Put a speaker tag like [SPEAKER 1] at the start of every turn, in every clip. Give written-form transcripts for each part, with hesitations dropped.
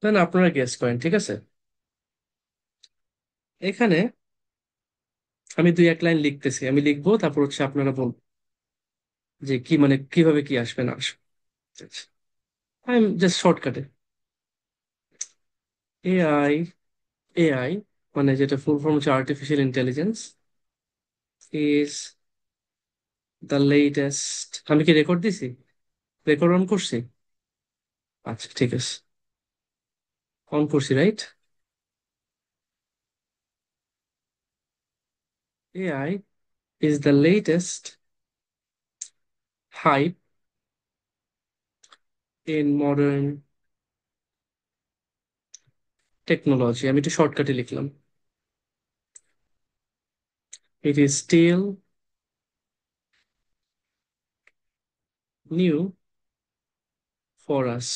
[SPEAKER 1] তাহলে আপনারা গেস করেন, ঠিক আছে? এখানে আমি দুই এক লাইন লিখতেছি, আমি লিখবো, তারপর হচ্ছে আপনারা বলবো যে কি মানে কিভাবে কি আসবে না আসবে। আই এম জাস্ট শর্টকাটে। এআই, এআই মানে যেটা ফুল ফর্ম হচ্ছে artificial intelligence, is the latest. আমি কি রেকর্ড দিছি? রেকর্ড অন করছি? আচ্ছা, ঠিক আছে, অন করছি, right? AI is the latest hype in modern technology. আমি একটু শর্টকাটে লিখলাম। It is still new for us.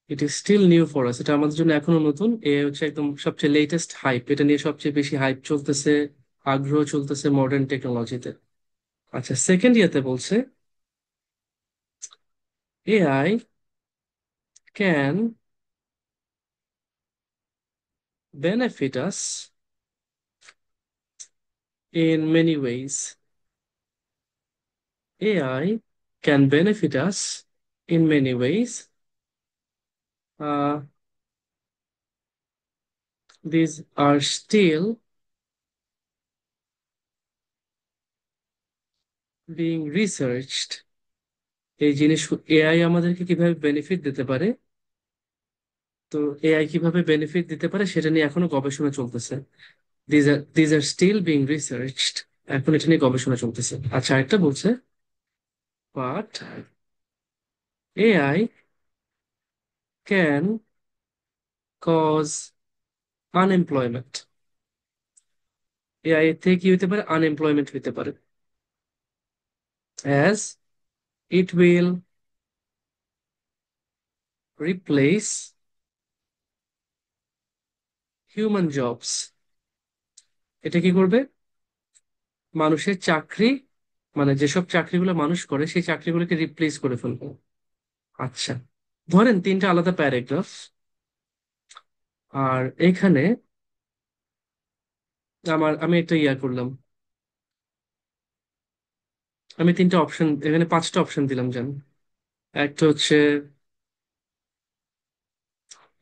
[SPEAKER 1] It is still new for us, এটা আমাদের জন্য এখনো নতুন। এ হচ্ছে একদম সবচেয়ে লেটেস্ট হাইপ, এটা নিয়ে সবচেয়ে বেশি হাইপ চলতেছে, আগ্রহ চলতেছে মডার্ন টেকনোলজিতে। আচ্ছা, সেকেন্ড ইয়াতে বলছে AI can benefit us in many ways. AI can benefit us in many ways. Uh, these are still being researched. এই জিনিস, এআই আমাদেরকে কিভাবে বেনিফিট দিতে পারে, তো এআই কিভাবে বেনিফিট দিতে পারে সেটা নিয়ে এখনো গবেষণা চলতেছে। These are still being researched. এখন এটা নিয়ে গবেষণা চলতেছে। আচ্ছা, একটা বলছে but AI can cause unemployment. AI থেকে কি হতে পারে? আনএমপ্লয়মেন্ট হতে পারে, as it will replace human jobs. এটা কি করবে? মানুষের চাকরি, মানে যেসব চাকরিগুলো মানুষ করে সেই চাকরিগুলোকে রিপ্লেস করে ফেলবে। আচ্ছা, ধরেন তিনটা আলাদা প্যারাগ্রাফ, আর এখানে আমি একটা ইয়া করলাম, আমি তিনটা অপশন, এখানে পাঁচটা অপশন দিলাম জান। একটা হচ্ছে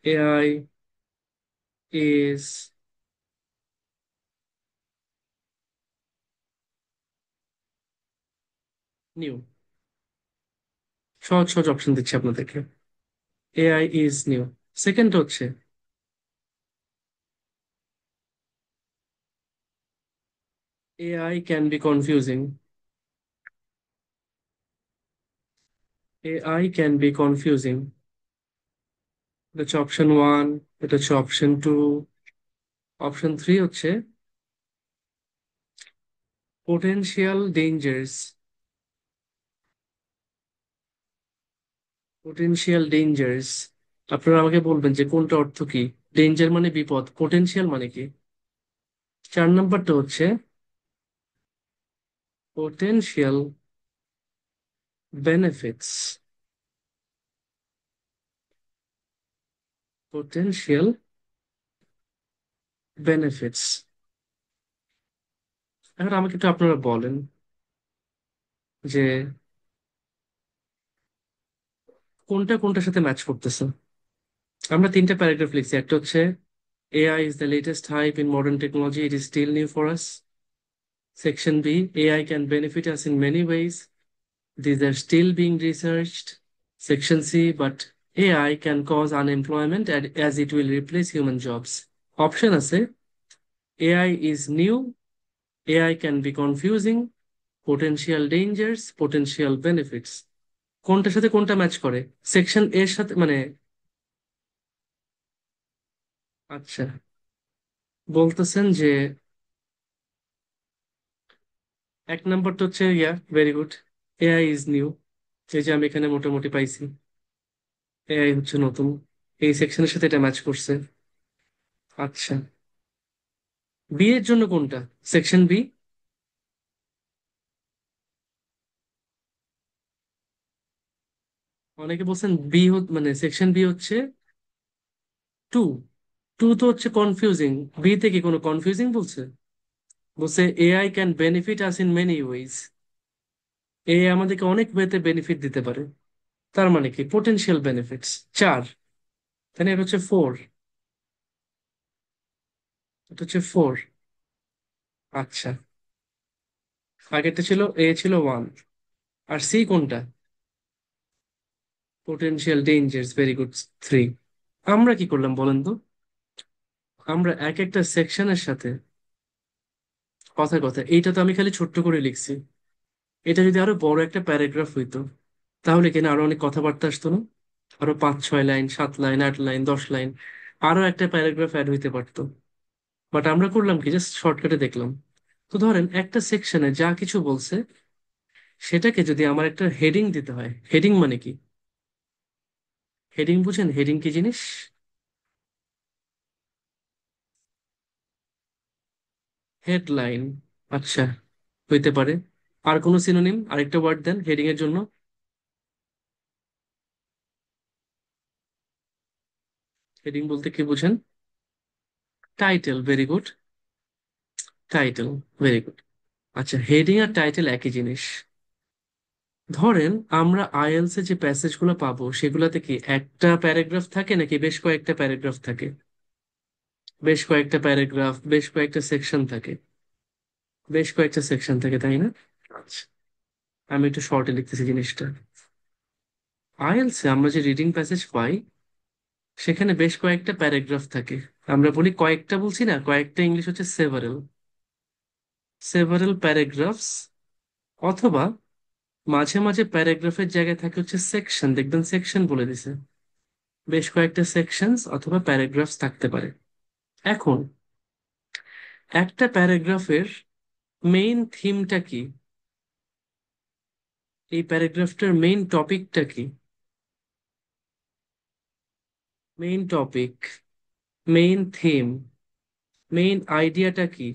[SPEAKER 1] এআই ইজ নিউ। সহজ সহজ অপশন দিচ্ছি আপনাদেরকে। AI is new. সেকেন্ড হচ্ছে AI can be confusing. AI can be confusing, এটা হচ্ছে অপশন ওয়ান। এটা হচ্ছে অপশন টু। অপশন থ্রি হচ্ছে পোটেনশিয়াল ডেঞ্জার্স। পোটেনশিয়াল ডেঞ্জার্স, আপনারা আমাকে বলবেন যে কোনটা অর্থ কি। ডেঞ্জার মানে বিপদ, পোটেনশিয়াল মানে কি? চার নাম্বারটা হচ্ছে পোটেনশিয়াল বেনিফিটস। Potential benefits. এখন আমাকে একটু আপনারা বলেন যে কোনটা কোনটার সাথে ম্যাচ করতেছে। আমরা তিনটা প্যারাগ্রাফ লিখছি। একটা হচ্ছে AI is the latest hype in modern technology, it is still new for us. Section B, AI can benefit us in many ways, these are still being researched. Section C, but AI can cause unemployment as it will replace human jobs. Option আছে AI is new, AI can be confusing, potential dangers, potential benefits. কোনটার সাথে কোনটা match করে? Section এর সাথে মানে, আচ্ছা, বলতেছেন যে এক নাম্বারটা হচ্ছে yeah, very good, AI is new. এই যে আমি এখানে মোটামুটি পাইছি, এআই হচ্ছে নতুন, এই সেকশনের সাথে এটা ম্যাচ করছে। আচ্ছা, বি এর জন্য কোনটা? Section B. অনেকে বলছেন বি, মানে সেকশন বি হচ্ছে টু, টু তো হচ্ছে কনফিউজিং। বি তে কি কোনো কনফিউজিং বলছে? বলছে AI can benefit us in many wedge. AI আমাদেরকে অনেক ওয়েতে বেনিফিট দিতে পারে। তার মানে কি পোটেনশিয়াল বেনিফিটস। চার, তাহলে এটা হচ্ছে ফোর। এটা হচ্ছে ফোর। আচ্ছা, আগেরটা ছিল এ ছিল ওয়ান, আর সি কোনটা? Potential dangers, very good, three. আমরা কি করলাম বলেন তো? আমরা এক একটা সেকশনের সাথে, কথায় কথা এইটা তো আমি খালি ছোট্ট করে লিখছি। এটা যদি আরো বড় একটা প্যারাগ্রাফ হইতো, তাহলে কিনা আরো অনেক কথাবার্তা আসতো না? আরো 5-6 লাইন, 7 লাইন, 8 লাইন, 10 লাইন, আরো একটা প্যারাগ্রাফ অ্যাড হইতে পারতো। বাট আমরা করলাম কি, জাস্ট শর্টকাটে দেখলাম। তো ধরেন একটা সেকশনে যা কিছু বলছে, সেটাকে যদি আমার একটা হেডিং দিতে হয়, হেডিং মানে কি? হেডিং বুঝেন? হেডিং কি জিনিস? হেডলাইন। আচ্ছা, হইতে পারে। আর কোনো সিনোনিম, আরেকটা ওয়ার্ড দেন হেডিং এর জন্য। হেডিং বলতে কি বুঝেন? Title, very good. Title, very good. আচ্ছা, হেডিং আর টাইটেল একই জিনিস। ধরেন আমরা আইএলস এ যে প্যাসেজ গুলো পাবো, সেগুলোতে কি একটা প্যারাগ্রাফ থাকে নাকি বেশ কয়েকটা প্যারাগ্রাফ থাকে? বেশ কয়েকটা প্যারাগ্রাফ, বেশ কয়েকটা সেকশন থাকে। বেশ কয়েকটা সেকশন থাকে, তাই না? আচ্ছা, আমি একটু শর্টে লিখতেছি জিনিসটা। আইএলস এ আমরা যে রিডিং প্যাসেজ পাই, সেখানে বেশ কয়েকটা প্যারাগ্রাফ থাকে। আমরা বলি কয়েকটা, বলছি না, কয়েকটা ইংলিশ হচ্ছে সেভারেল। সেভারেল প্যারাগ্রাফস, অথবা মাঝে মাঝে প্যারাগ্রাফের জায়গায় থাকে হচ্ছে সেকশন, দেখবেন সেকশন বলে দিছে। বেশ কয়েকটা সেকশনস অথবা প্যারাগ্রাফস থাকতে পারে। এখন একটা প্যারাগ্রাফের মেইন থিমটা কি? এই প্যারাগ্রাফটার মেইন টপিকটা কি? Main topic, main theme, main আইডিয়াটা কি?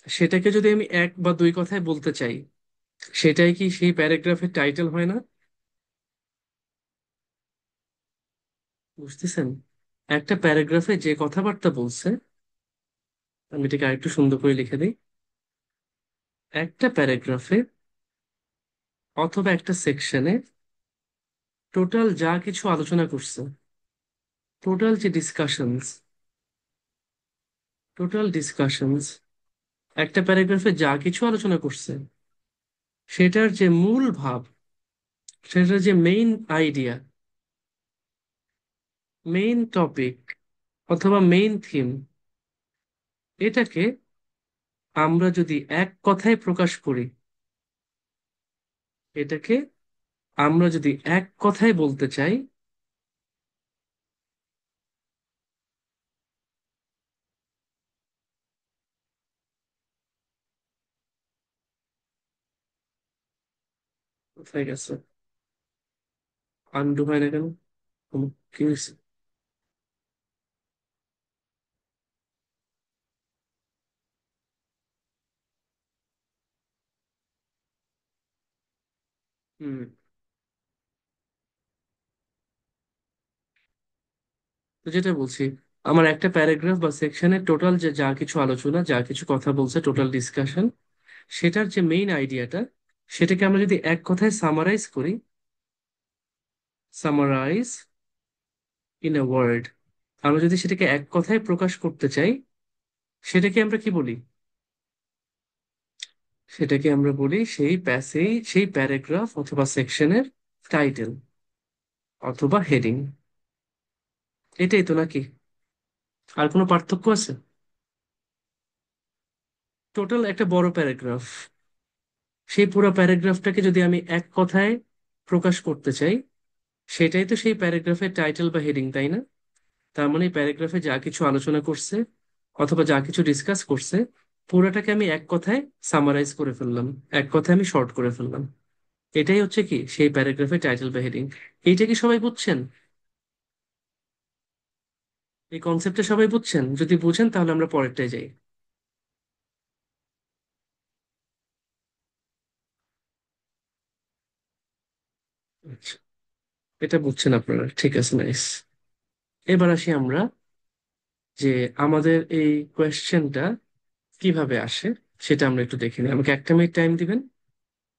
[SPEAKER 1] সেটাকে যদি আমি এক বা দুই কথায় বলতে চাই, সেটাই কি সেই প্যারাগ্রাফের টাইটেল হয় না? বুঝতেছেন? একটা প্যারাগ্রাফে যে কথাবার্তা বলছে, আমি এটাকে আরেকটু সুন্দর করে লিখে দিই। একটা প্যারাগ্রাফে অথবা একটা সেকশনে টোটাল যা কিছু আলোচনা করছে, টোটাল যে ডিসকাশনস, টোটাল ডিসকাশনস, একটা প্যারাগ্রাফে যা কিছু আলোচনা করছে, সেটার যে মূল ভাব, সেটার যে মেইন আইডিয়া, মেইন টপিক অথবা মেইন থিম, এটাকে আমরা যদি এক কথায় প্রকাশ করি, এটাকে আমরা যদি এক কথায় বলতে চাই, কোথায় গেছে? আন্ডু হয় না কেন? কি হয়েছে? হুম, তো যেটা বলছি, আমার একটা প্যারাগ্রাফ বা সেকশনের টোটাল যে যা কিছু আলোচনা, যা কিছু কথা বলছে, টোটাল ডিসকাশন, সেটার যে মেইন আইডিয়াটা, সেটাকে আমরা যদি এক কথায় সামারাইজ করি, সামারাইজ ইন এ ওয়ার্ড, আমরা যদি সেটাকে এক কথায় প্রকাশ করতে চাই, সেটাকে আমরা কি বলি? সেটাকে আমরা বলি সেই প্যাসেজ, সেই প্যারাগ্রাফ অথবা সেকশনের টাইটেল অথবা হেডিং। এটাই তো নাকি? আর কোনো পার্থক্য আছে? টোটাল একটা বড় প্যারাগ্রাফ, সেই পুরো প্যারাগ্রাফটাকে যদি আমি এক কথায় প্রকাশ করতে চাই, সেটাই তো সেই প্যারাগ্রাফের টাইটেল বা হেডিং, তাই না? তার মানে প্যারাগ্রাফে যা কিছু আলোচনা করছে অথবা যা কিছু ডিসকাস করছে, পুরোটাকে আমি এক কথায় সামারাইজ করে ফেললাম, এক কথায় আমি শর্ট করে ফেললাম। এটাই হচ্ছে কি সেই প্যারাগ্রাফের টাইটেল বা হেডিং। এইটা কি সবাই বুঝছেন? এই কনসেপ্টটা সবাই বুঝছেন? যদি বুঝেন তাহলে আমরা পরেরটায় যাই। আচ্ছা, এটা বুঝছেন আপনারা, ঠিক আছে, নাইস। এবার আসি আমরা যে আমাদের এই কোয়েশ্চেনটা কিভাবে আসে সেটা আমরা একটু দেখে নিই। আমাকে 1 মিনিট টাইম দিবেন,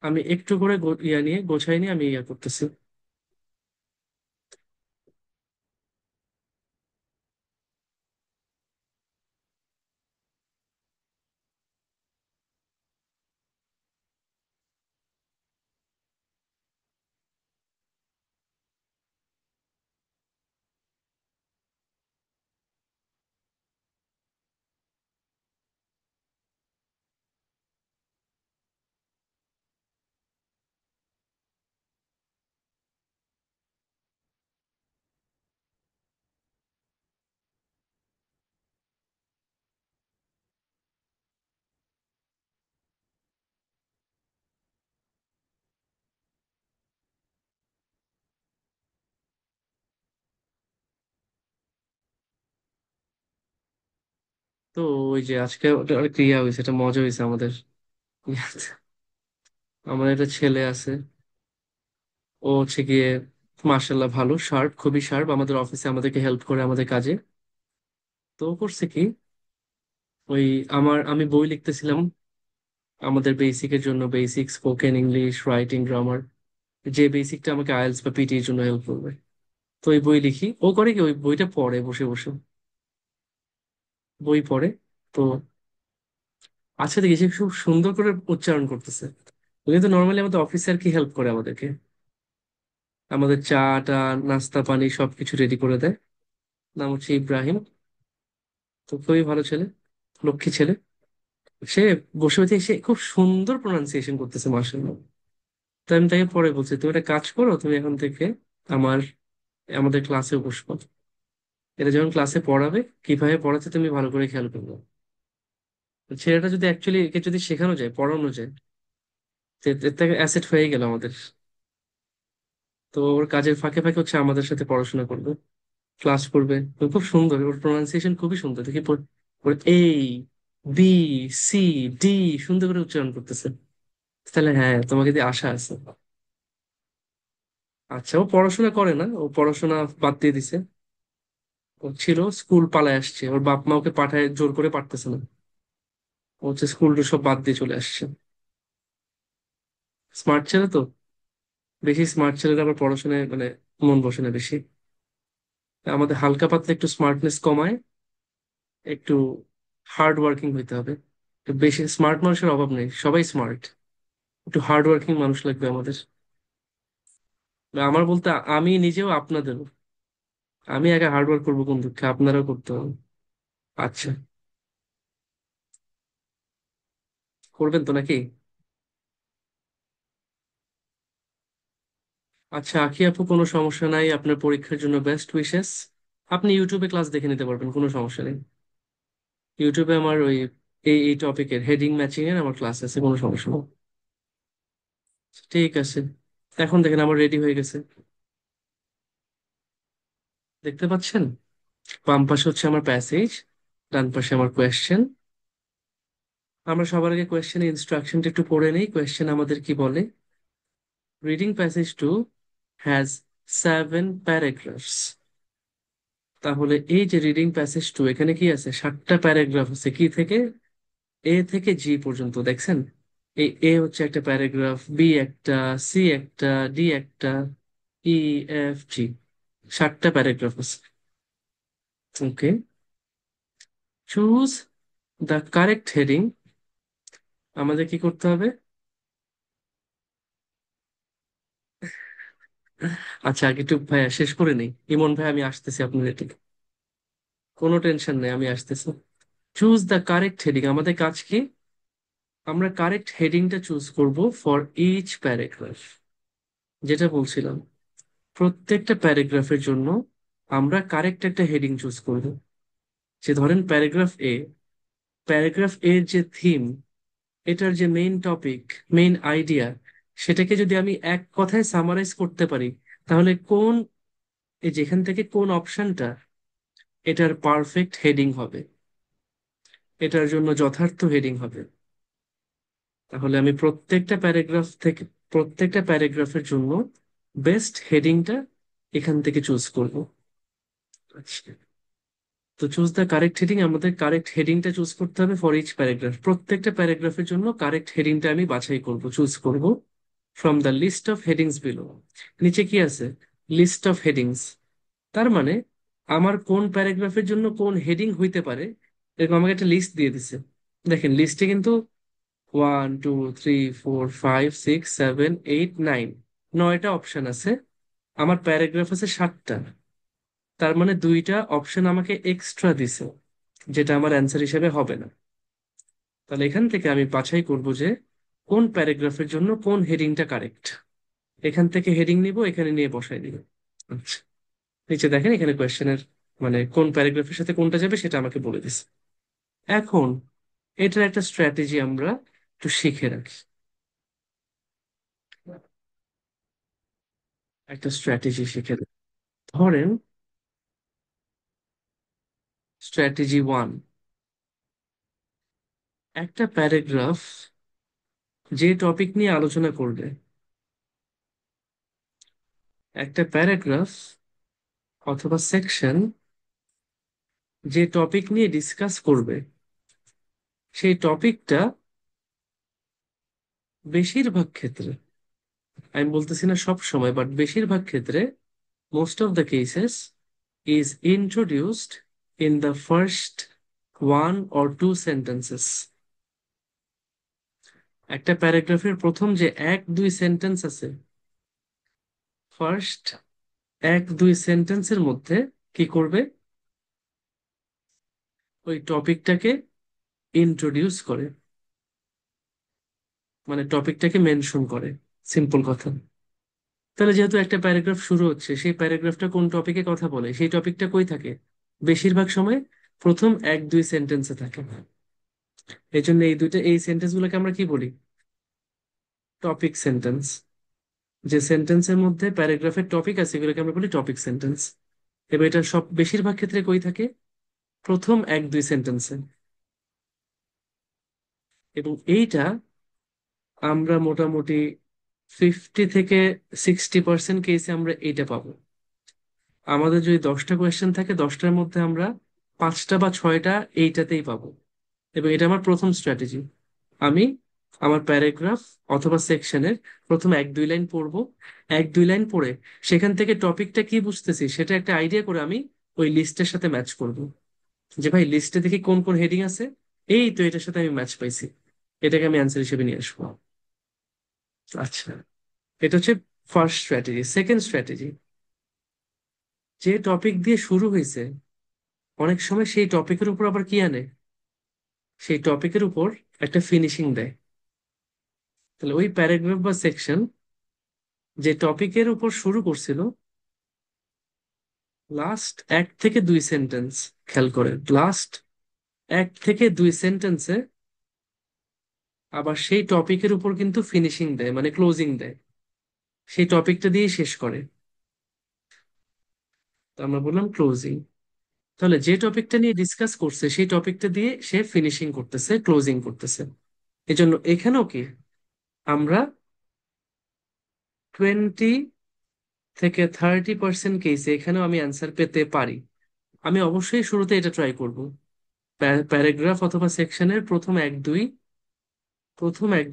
[SPEAKER 1] আমি একটু করে ইয়া নিয়ে গোছাই নিয়ে আমি ইয়া করতেছি। তো ওই যে আজকে ওটা অনেক ইয়া হয়েছে, এটা মজা হয়েছে আমাদের ইয়াতে। আমার একটা ছেলে আছে, ও হচ্ছে গিয়ে মার্শাল্লাহ ভালো শার্প, খুবই শার্প, আমাদের অফিসে আমাদেরকে হেল্প করে আমাদের কাজে। তো ও করছে কি, ওই আমি বই লিখতেছিলাম আমাদের বেসিকের জন্য, basic spoken English, writing, grammar, যে বেসিকটা আমাকে আইএলটিএস বা পিটি এর জন্য হেল্প করবে। তো ওই বই লিখি, ও করে কি ওই বইটা পড়ে বসে বসে, বই পড়ে। তো আচ্ছা দেখি সে খুব সুন্দর করে উচ্চারণ করতেছে। ও কিন্তু নর্মালি আমাদের অফিসে আর কি হেল্প করে আমাদেরকে, আমাদের চা টা নাস্তা পানি সবকিছু রেডি করে দেয়। নাম হচ্ছে ইব্রাহিম। তো খুবই ভালো ছেলে, লক্ষ্মী ছেলে। সে বসে বসে সে খুব সুন্দর প্রোনাউন্সিয়েশন করতেছে মার্শাল্লাহ। তো আমি তাকে পরে বলছি তুমি একটা কাজ করো, তুমি এখন থেকে আমার আমাদের ক্লাসে বসবো, এটা যখন ক্লাসে পড়াবে কিভাবে পড়াচ্ছে তুমি ভালো করে খেয়াল করবে। ছেলেটা যদি অ্যাকচুয়ালি একে যদি শেখানো যায়, পড়ানো যায়, থেকে অ্যাসেট হয়ে গেল আমাদের। তো ওর কাজের ফাঁকে ফাঁকে হচ্ছে আমাদের সাথে পড়াশোনা করবে, ক্লাস করবে। তো খুব সুন্দর, ওর প্রোনাউন্সিয়েশন খুবই সুন্দর দেখি। ওর এই বি সি ডি সুন্দর করে উচ্চারণ করতেছে। তাহলে হ্যাঁ, তোমাকে দিয়ে আশা আছে। আচ্ছা, ও পড়াশোনা করে না, ও পড়াশোনা বাদ দিয়ে দিছে। ও ছিল স্কুল পালায় আসছে, ওর বাপ মা ওকে পাঠায়, জোর করে পাঠতেছে না। ও হচ্ছে স্কুল সব বাদ দিয়ে চলে আসছে। স্মার্ট ছেলে তো, বেশি স্মার্ট ছেলেরা আবার পড়াশোনায় মানে মন বসে না বেশি। আমাদের হালকা পাতলা একটু স্মার্টনেস কমায়, একটু হার্ড ওয়ার্কিং হইতে হবে। একটু বেশি স্মার্ট মানুষের অভাব নেই, সবাই স্মার্ট। একটু হার্ড ওয়ার্কিং মানুষ লাগবে আমাদের। আমার বলতে আমি নিজেও আপনাদেরও। আমি একা হার্ড ওয়ার্ক করবো কোন দুঃখে, আপনারাও করতে হবে। আচ্ছা, করবেন তো নাকি? আচ্ছা আখি আপু, কোনো সমস্যা নাই, আপনার পরীক্ষার জন্য বেস্ট উইশেস। আপনি ইউটিউবে ক্লাস দেখে নিতে পারবেন, কোনো সমস্যা নেই। ইউটিউবে আমার ওই এই টপিকের হেডিং ম্যাচিং এর আমার ক্লাস আছে, কোনো সমস্যা নেই। ঠিক আছে, এখন দেখেন আমার রেডি হয়ে গেছে, দেখতে পাচ্ছেন? বাম পাশে হচ্ছে আমার প্যাসেজ, ডান পাশে আমার কোয়েশ্চেন। আমরা সবার আগে কোয়েশ্চেনের ইনস্ট্রাকশনটা একটু পড়ে নেই। কোয়েশ্চেন আমাদের কি বলে, reading passage two has 7 paragraphs. তাহলে এই যে রিডিং প্যাসেজ টু, এখানে কি আছে, 7টা প্যারাগ্রাফ আছে, কি থেকে, এ থেকে জি পর্যন্ত, দেখছেন? এই এ হচ্ছে একটা প্যারাগ্রাফ, বি একটা, সি একটা, ডি একটা, ই, এফ, জি, 7টা প্যারাগ্রাফ আছে। ওকে, চুজ দ্য কারেক্ট হেডিং। আমাদের কি করতে হবে? আচ্ছা আগে একটু ভাইয়া শেষ করে নেই। ইমন ভাই আমি আসতেছি আপনার এদিকে, কোনো টেনশন নেই, আমি আসতেছি। চুজ দ্য কারেক্ট হেডিং, আমাদের কাজ কি, আমরা কারেক্ট হেডিংটা চুজ করব ফর ইচ প্যারাগ্রাফ। যেটা বলছিলাম, প্রত্যেকটা প্যারাগ্রাফের জন্য আমরা কারেক্ট একটা হেডিং চুজ করব। যে ধরেন প্যারাগ্রাফ এ, প্যারাগ্রাফ এর যে থিম, এটার যে মেইন টপিক, মেইন আইডিয়া, সেটাকে যদি আমি এক কথায় সামারাইজ করতে পারি, তাহলে কোন, এই যেখান থেকে কোন অপশনটা এটার পারফেক্ট হেডিং হবে, এটার জন্য যথার্থ হেডিং হবে। তাহলে আমি প্রত্যেকটা প্যারাগ্রাফ থেকে, প্রত্যেকটা প্যারাগ্রাফের জন্য বেস্ট হেডিংটা এখান থেকে চুজ করব। আচ্ছা, তো চুজ দ্য কারেক্ট হেডিং, আমাদের কারেক্ট হেডিংটা চুজ করতে হবে ফর ইচ প্যারাগ্রাফ। প্রত্যেকটা প্যারাগ্রাফের জন্য কারেক্ট হেডিংটা আমি বাছাই করব, চুজ করব from the list of headings below. নিচে কি আছে? List of headings. তার মানে আমার কোন প্যারাগ্রাফের জন্য কোন হেডিং হইতে পারে এরকম আমাকে একটা লিস্ট দিয়ে দিছে। দেখেন লিস্টে কিন্তু 1 2 3 4 5 6 7 8 9, 9টা অপশন আছে। আমার প্যারাগ্রাফ আছে 7টা। তার মানে দুইটা অপশন আমাকে এক্সট্রা দিছে, যেটা আমার অ্যান্সার হিসেবে হবে না। তাহলে এখান থেকে আমি বাছাই করব যে কোন প্যারাগ্রাফের জন্য কোন হেডিংটা কারেক্ট। এখান থেকে হেডিং নিব, এখানে নিয়ে বসাই দিব। আচ্ছা, নিচে দেখেন এখানে কোয়েশ্চেনের মানে কোন প্যারাগ্রাফের সাথে কোনটা যাবে সেটা আমাকে বলে দিছে। এখন এটার একটা স্ট্র্যাটেজি আমরা একটু শিখে রাখি। একটা স্ট্র্যাটেজি শিখে রাখি। ধরেন স্ট্র্যাটেজি 1, একটা প্যারাগ্রাফ যে টপিক নিয়ে আলোচনা করবে, একটা প্যারাগ্রাফ অথবা সেকশন যে টপিক নিয়ে ডিসকাস করবে, সেই টপিকটা বেশিরভাগ ক্ষেত্রে, আমি বলতেছি না সব সময়, বাট বেশিরভাগ ক্ষেত্রে, most of the cases, is introduced in the first 1 or 2 sentences. একটা প্যারাগ্রাফের প্রথম যে 1 2 সেন্টেন্স আছে, ফার্স্ট 1 2 সেন্টেন্সের মধ্যে কি করবে? ওই টপিকটাকে ইন্ট্রোডিউস করে, মানে টপিকটাকে মেনশন করে। সিম্পল কথা। তাহলে যেহেতু একটা প্যারাগ্রাফ শুরু হচ্ছে, সেই প্যারাগ্রাফটা কোন টপিকে কথা বলে, সেই টপিকটা কই থাকে? বেশিরভাগ সময় প্রথম 1 2 সেন্টেন্সে থাকে। এই জন্য এই সেন্টেন্স গুলোকে আমরা কি বলি? Topic sentence. যে সেন্টেন্সের মধ্যে প্যারাগ্রাফের টপিক আছে এগুলোকে আমরা বলি টপিক সেন্টেন্স। এবার এটা সব বেশিরভাগ ক্ষেত্রে কই থাকে? প্রথম 1 2 সেন্টেন্সে। এবং এইটা আমরা মোটামুটি 50 থেকে 60% কেসে আমরা এইটা পাবো। আমাদের যদি 10টা কোয়েশ্চেন থাকে, 10টার মধ্যে আমরা 5টা বা 6টা এইটাতেই পাবো। এবং এটা আমার প্রথম স্ট্র্যাটেজি। আমি আমার প্যারাগ্রাফ অথবা সেকশনের প্রথম 1 2 লাইন পড়বো। 1 2 লাইন পড়ে সেখান থেকে টপিকটা কি বুঝতেছি সেটা একটা আইডিয়া করে আমি ওই লিস্টের সাথে ম্যাচ করব। যে ভাই লিস্টে দেখি কোন কোন হেডিং আছে, এই তো এটার সাথে আমি ম্যাচ পাইছি, এটাকে আমি অ্যান্সার হিসেবে নিয়ে আসবো। আচ্ছা, এটা হচ্ছে ফার্স্ট স্ট্র্যাটেজি। সেকেন্ড স্ট্র্যাটেজি, যে টপিক দিয়ে শুরু হয়েছে অনেক সময় সেই টপিকের উপর আবার কি আনে? সেই টপিকের উপর একটা ফিনিশিং দেয়। তাহলে ওই প্যারাগ্রাফ বা সেকশন যে টপিকের উপর শুরু করছিল, লাস্ট 1 থেকে 2 সেন্টেন্স, খেয়াল করে লাস্ট 1 থেকে 2 সেন্টেন্সে আবার সেই টপিকের উপর কিন্তু ফিনিশিং দেয়, মানে ক্লোজিং দেয়। সেই টপিকটা দিয়ে শেষ করে। তো আমরা বললাম ক্লোজিং। তাহলে যে টপিকটা নিয়ে ডিসকাস করছে সেই টপিকটা দিয়ে সে ফিনিশিং করতেছে, ক্লোজিং করতেছে। এজন্য এখানেও কি আমরা 20 থেকে 30% কেসে এখানেও আমি অ্যান্সার পেতে পারি। আমি অবশ্যই শুরুতে এটা ট্রাই করব। প্যারাগ্রাফ অথবা সেকশনের প্রথম 1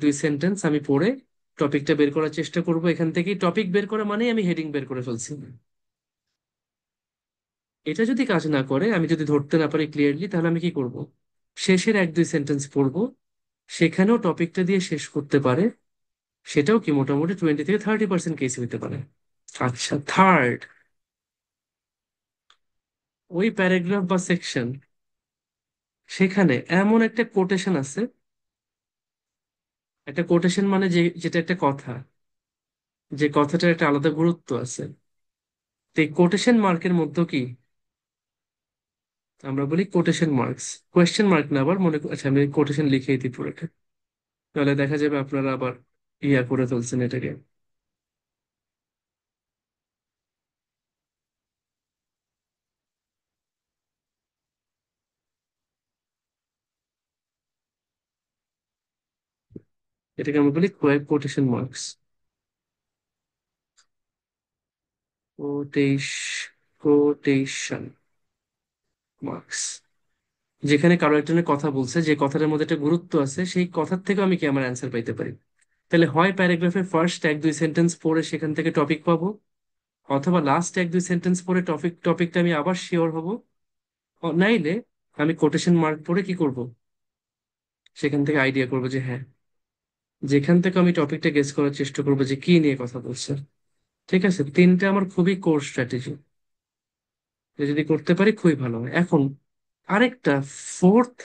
[SPEAKER 1] 2 সেন্টেন্স আমি পড়ে টপিকটা বের করার চেষ্টা করব। এখান থেকেই টপিক বের করা মানেই আমি হেডিং বের করে ফেলছি। এটা যদি কাজ না করে, আমি যদি ধরতে না পারি ক্লিয়ারলি, তাহলে আমি কি করব? শেষের 1 2 সেন্টেন্স পড়বো, সেখানেও টপিকটা দিয়ে শেষ করতে পারে। সেটাও কি মোটামুটি 20 থেকে 30% কেস হইতে পারে। আচ্ছা, থার্ড, ওই প্যারাগ্রাফ বা সেকশন, সেখানে এমন একটা কোটেশন আছে। একটা কোটেশন মানে যেটা একটা কথা, যে কথাটার একটা আলাদা গুরুত্ব আছে। তো এই কোটেশন মার্কের মধ্যে কি আমরা বলি কোটেশন মার্কস। কোয়েশ্চেন মার্ক না, আবার আচ্ছা আমি কোটেশন লিখেই দিই পুরোটা, তাহলে দেখা যাবে আপনারা আবার ইয়া করে ফেলছেন এটাকে। এটাকে আমরা বলি কোটেশন মার্কস। কোটেশ কোটেশন মার্কস, যেখানে কারো একজনের কথা বলছে, যে কথাটার মধ্যে একটা গুরুত্ব আছে, সেই কথার থেকে আমি কি আমার অ্যান্সার পাইতে পারি। তাহলে হয় প্যারাগ্রাফের ফার্স্ট এক দুই সেন্টেন্স পড়ে সেখান থেকে টপিক পাবো, অথবা লাস্ট এক দুই সেন্টেন্স পড়ে টপিকটা আমি আবার শিওর হব, নাইলে আমি কোটেশন মার্ক পড়ে কি করব, সেখান থেকে আইডিয়া করবো যে হ্যাঁ, যেখান থেকে আমি টপিকটা গেস করার চেষ্টা করবো যে কি নিয়ে কথা বলছে। ঠিক আছে, তিনটা আমার খুবই কোর স্ট্র্যাটেজি, যদি করতে পারি খুবই ভালো হয়। এখন আরেকটা ফোর্থ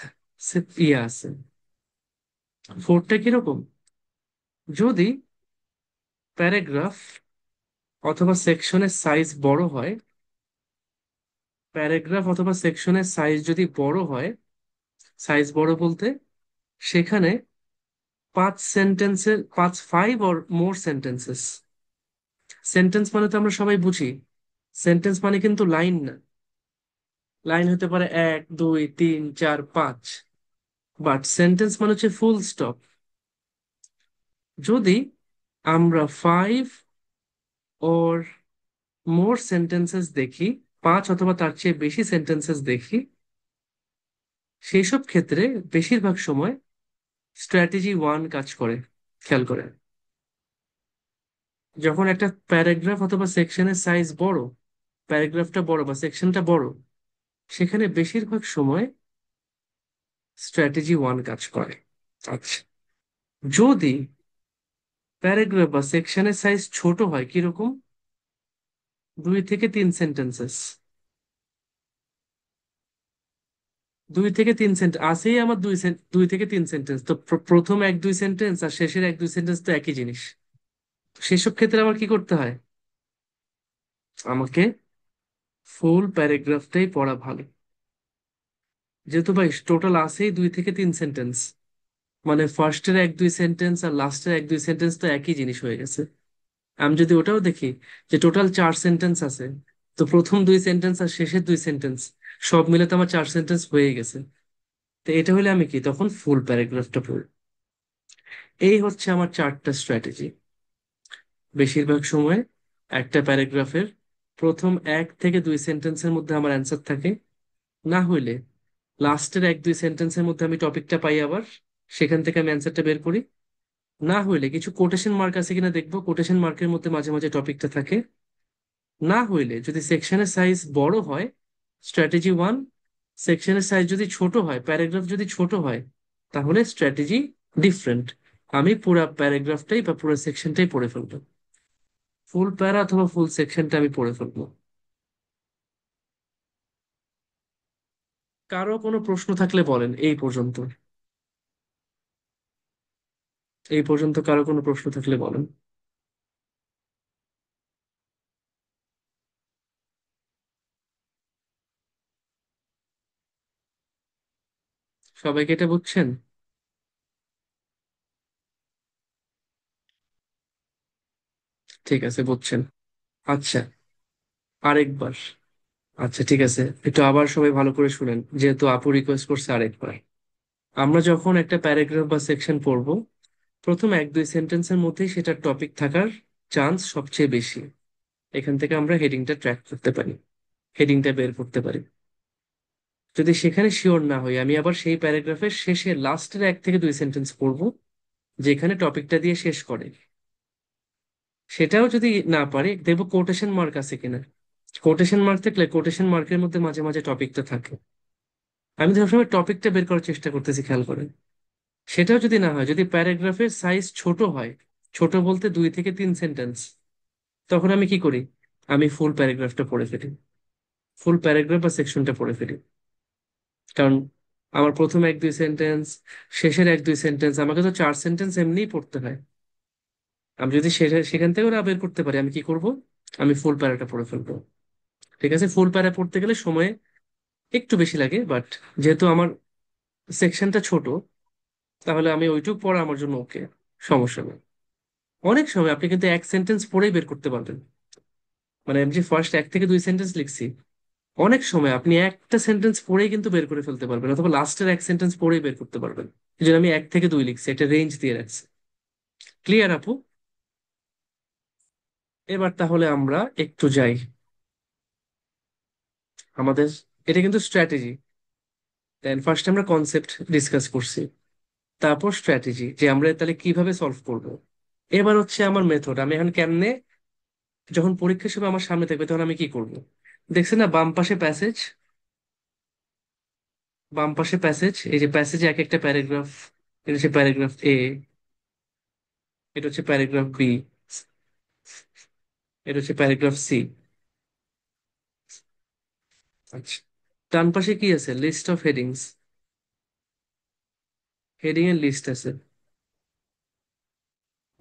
[SPEAKER 1] ইয়ে আছে। ফোর্থটা কিরকম, যদি প্যারাগ্রাফ অথবা সেকশনের সাইজ বড় হয়, প্যারাগ্রাফ অথবা সেকশনের সাইজ যদি বড় হয়, সাইজ বড় বলতে সেখানে 5 সেন্টেন্সের 5 or more সেন্টেন্সেস। সেন্টেন্স মানে তো আমরা সবাই বুঝি, সেন্টেন্স মানে কিন্তু লাইন না। লাইন হতে পারে 1 2 3 4 5, বাট সেন্টেন্স মানে হচ্ছে ফুল স্টপ। যদি আমরা 5 or more সেন্টেন্সেস দেখি, 5 অথবা তার চেয়ে বেশি সেন্টেন্সেস দেখি, সেই সব ক্ষেত্রে বেশিরভাগ সময় স্ট্র্যাটেজি 1 কাজ করে। খেয়াল করে, যখন একটা প্যারাগ্রাফ অথবা সেকশনের সাইজ বড়, প্যারাগ্রাফটা বড় বা সেকশনটা বড়, সেখানে বেশিরভাগ সময় স্ট্র্যাটেজি 1 কাজ করে। আচ্ছা, যদি প্যারাগ্রাফ বা সেকশনের সাইজ ছোট হয়, কিরকম, 2 থেকে 3 সেন্টেন্সেস, 2 থেকে 3 সেন্টেন্স আসেই আমার 2 থেকে 3 সেন্টেন্স, তো প্রথম এক দুই সেন্টেন্স আর শেষের এক দুই সেন্টেন্স তো একই জিনিস। সেসব ক্ষেত্রে আমার কি করতে হয়, আমাকে ফুল প্যারাগ্রাফটাই পড়া ভালো। যেহেতু ভাই টোটাল আসেই 2 থেকে 3 সেন্টেন্স, মানে ফার্স্টের এক দুই সেন্টেন্স আর লাস্টের এক দুই সেন্টেন্স তো একই জিনিস হয়ে গেছে। আমি যদি ওটাও দেখি যে টোটাল 4 সেন্টেন্স আছে, তো প্রথম 2 সেন্টেন্স আর শেষের 2 সেন্টেন্স সব মিলে তো আমার 4 সেন্টেন্স হয়ে গেছে। তো এটা হলে আমি কি তখন ফুল প্যারাগ্রাফটা পড়ি। এই হচ্ছে আমার 4টা স্ট্র্যাটেজি। বেশিরভাগ সময় একটা প্যারাগ্রাফের প্রথম 1 থেকে 2 সেন্টেন্সের মধ্যে আমার অ্যান্সার থাকে, না হইলে লাস্টের এক দুই সেন্টেন্সের মধ্যে আমি টপিকটা পাই, আবার সেখান থেকে আমি অ্যান্সারটা বের করি। না হইলে কিছু কোটেশন মার্ক আছে কিনা দেখবো, কোটেশন মার্কের মধ্যে মাঝে মাঝে টপিকটা থাকে। না হইলে যদি সেকশনের সাইজ বড় হয়, স্ট্র্যাটেজি 1। সেকশনের সাইজ যদি ছোট হয়, প্যারাগ্রাফ যদি ছোট হয়, তাহলে স্ট্র্যাটেজি ডিফারেন্ট। আমি পুরো প্যারাগ্রাফটাই বা পুরো সেকশনটাই পড়ে ফেলবো, ফুল প্যারা অথবা ফুল সেকশনটা আমি পড়ে ফেলবো। কারো কোনো প্রশ্ন থাকলে বলেন এই পর্যন্ত। এই পর্যন্ত কারো কোনো প্রশ্ন থাকলে বলেন। সবাইকে এটা বুঝছেন? ঠিক আছে, বুঝছেন। আচ্ছা, আরেকবার। আচ্ছা ঠিক আছে, একটু আবার সবাই ভালো করে শুনেন, যেহেতু আপু রিকোয়েস্ট করছে আরেকবার। আমরা যখন একটা প্যারাগ্রাফ বা সেকশন পড়ব, প্রথম এক দুই সেন্টেন্সের মধ্যেই সেটার টপিক থাকার চান্স সবচেয়ে বেশি। এখান থেকে আমরা হেডিংটা ট্র্যাক করতে পারি, হেডিংটা বের করতে পারি। যদি সেখানে শিওর না হই, আমি আবার সেই প্যারাগ্রাফের শেষে লাস্টের 1 থেকে 2 সেন্টেন্স পড়বো, যেখানে টপিকটা দিয়ে শেষ করে। সেটাও যদি না পারি, দেখবো কোটেশন মার্ক আছে কিনা। কোটেশন মার্ক থাকলে কোটেশন মার্কের মধ্যে মাঝে মাঝে টপিকটা থাকে। আমি তো সবসময় টপিকটা বের করার চেষ্টা করতেছি, খেয়াল করেন। সেটাও যদি না হয়, যদি প্যারাগ্রাফের সাইজ ছোট হয়, ছোট বলতে 2 থেকে 3 সেন্টেন্স, তখন আমি কি করি, আমি ফুল প্যারাগ্রাফটা পড়ে ফেলি, ফুল প্যারাগ্রাফ বা সেকশনটা পড়ে ফেলি। কারণ আমার প্রথম এক দুই সেন্টেন্স, শেষের এক দুই সেন্টেন্স, আমাকে তো 4 সেন্টেন্স এমনিই পড়তে হয়। আমি যদি সেখান থেকেও না বের করতে পারি, আমি কি করব, আমি ফুল প্যারাটা পড়ে ফেলবো। ঠিক আছে, ফুল প্যারা পড়তে গেলে সময় একটু বেশি লাগে, বাট যেহেতু আমার সেকশনটা ছোট, তাহলে আমি ওইটুকু পড়া আমার জন্য ওকে, সমস্যা নেই। অনেক সময় আপনি কিন্তু 1 সেন্টেন্স পড়েই বের করতে পারবেন, মানে আমি যে ফার্স্ট 1 থেকে 2 সেন্টেন্স লিখছি, অনেক সময় আপনি একটা সেন্টেন্স পড়েই কিন্তু বের করে ফেলতে পারবেন, অথবা লাস্টের 1 সেন্টেন্স পড়েই বের করতে পারবেন। এই জন্য আমি 1 থেকে 2 লিখছি, একটা রেঞ্জ দিয়ে রাখছি। ক্লিয়ার আপু? এবার তাহলে আমরা একটু যাই আমাদের, এটা কিন্তু স্ট্র্যাটেজি। দেন ফার্স্ট আমরা কনসেপ্ট ডিসকাস করছি, তারপর স্ট্র্যাটেজি যে আমরা তাহলে কিভাবে সলভ করব। এবার হচ্ছে আমার মেথড, আমি এখন কেমনে, যখন পরীক্ষার সময় আমার সামনে থাকবে তখন আমি কি করব। দেখছেন না বাম পাশে প্যাসেজ, বাম পাশে প্যাসেজ, এই যে প্যাসেজে এক একটা প্যারাগ্রাফ, এটা হচ্ছে প্যারাগ্রাফ এ, এটা হচ্ছে প্যারাগ্রাফ বি, এটা হচ্ছে প্যারাগ্রাফ সি। আচ্ছা, ডান পাশে কি আছে, লিস্ট অফ হেডিংস, হেডিং এর লিস্ট আছে।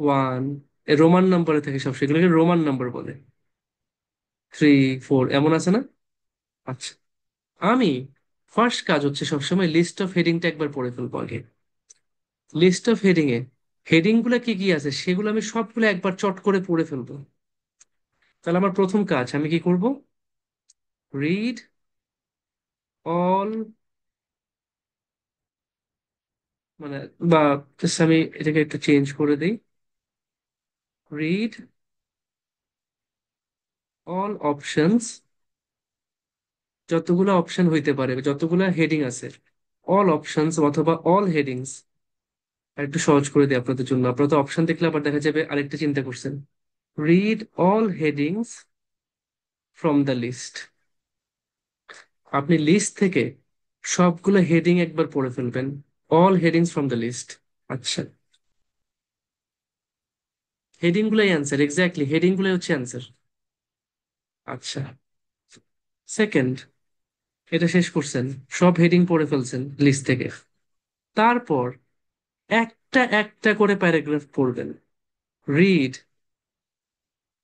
[SPEAKER 1] ওয়ান, রোমান নাম্বারে থাকে সব, সেগুলোকে রোমান নাম্বার বলে। থ্রি, ফোর, এমন আছে না? আচ্ছা, আমি ফার্স্ট কাজ হচ্ছে সবসময় লিস্ট অফ হেডিংটা একবার পড়ে ফেলবো আগে। লিস্ট অফ হেডিং এ হেডিং গুলা কি কি আছে সেগুলো আমি সবগুলো একবার চট করে পড়ে ফেলবো। তাহলে আমার প্রথম কাজ আমি কি করব, রিড অল, মানে, বা just আমি এটাকে একটু চেঞ্জ করে দিই, রিড অল অপশনস, যতগুলো অপশন হইতে পারে, যতগুলো হেডিং আছে, অল অপশনস অথবা অল হেডিংস। আর একটু সহজ করে দিই আপনাদের জন্য, আপনারা তো অপশন দেখলে আবার দেখা যাবে আরেকটা চিন্তা করছেন। Read all headings from the list, আপনি লিস্ট থেকে সবগুলো হেডিং একবার পড়ে ফেলবেন, all headings from the list. আচ্ছা, হেডিং গুলাই অ্যান্সার, এক্স্যাক্টলি হেডিং গুলাই হচ্ছে অ্যান্সার। আচ্ছা, সেকেন্ড, এটা শেষ করছেন, সব হেডিং পড়ে ফেলছেন লিস্ট থেকে। তারপর একটা একটা করে প্যারাগ্রাফ পড়বেন। রিড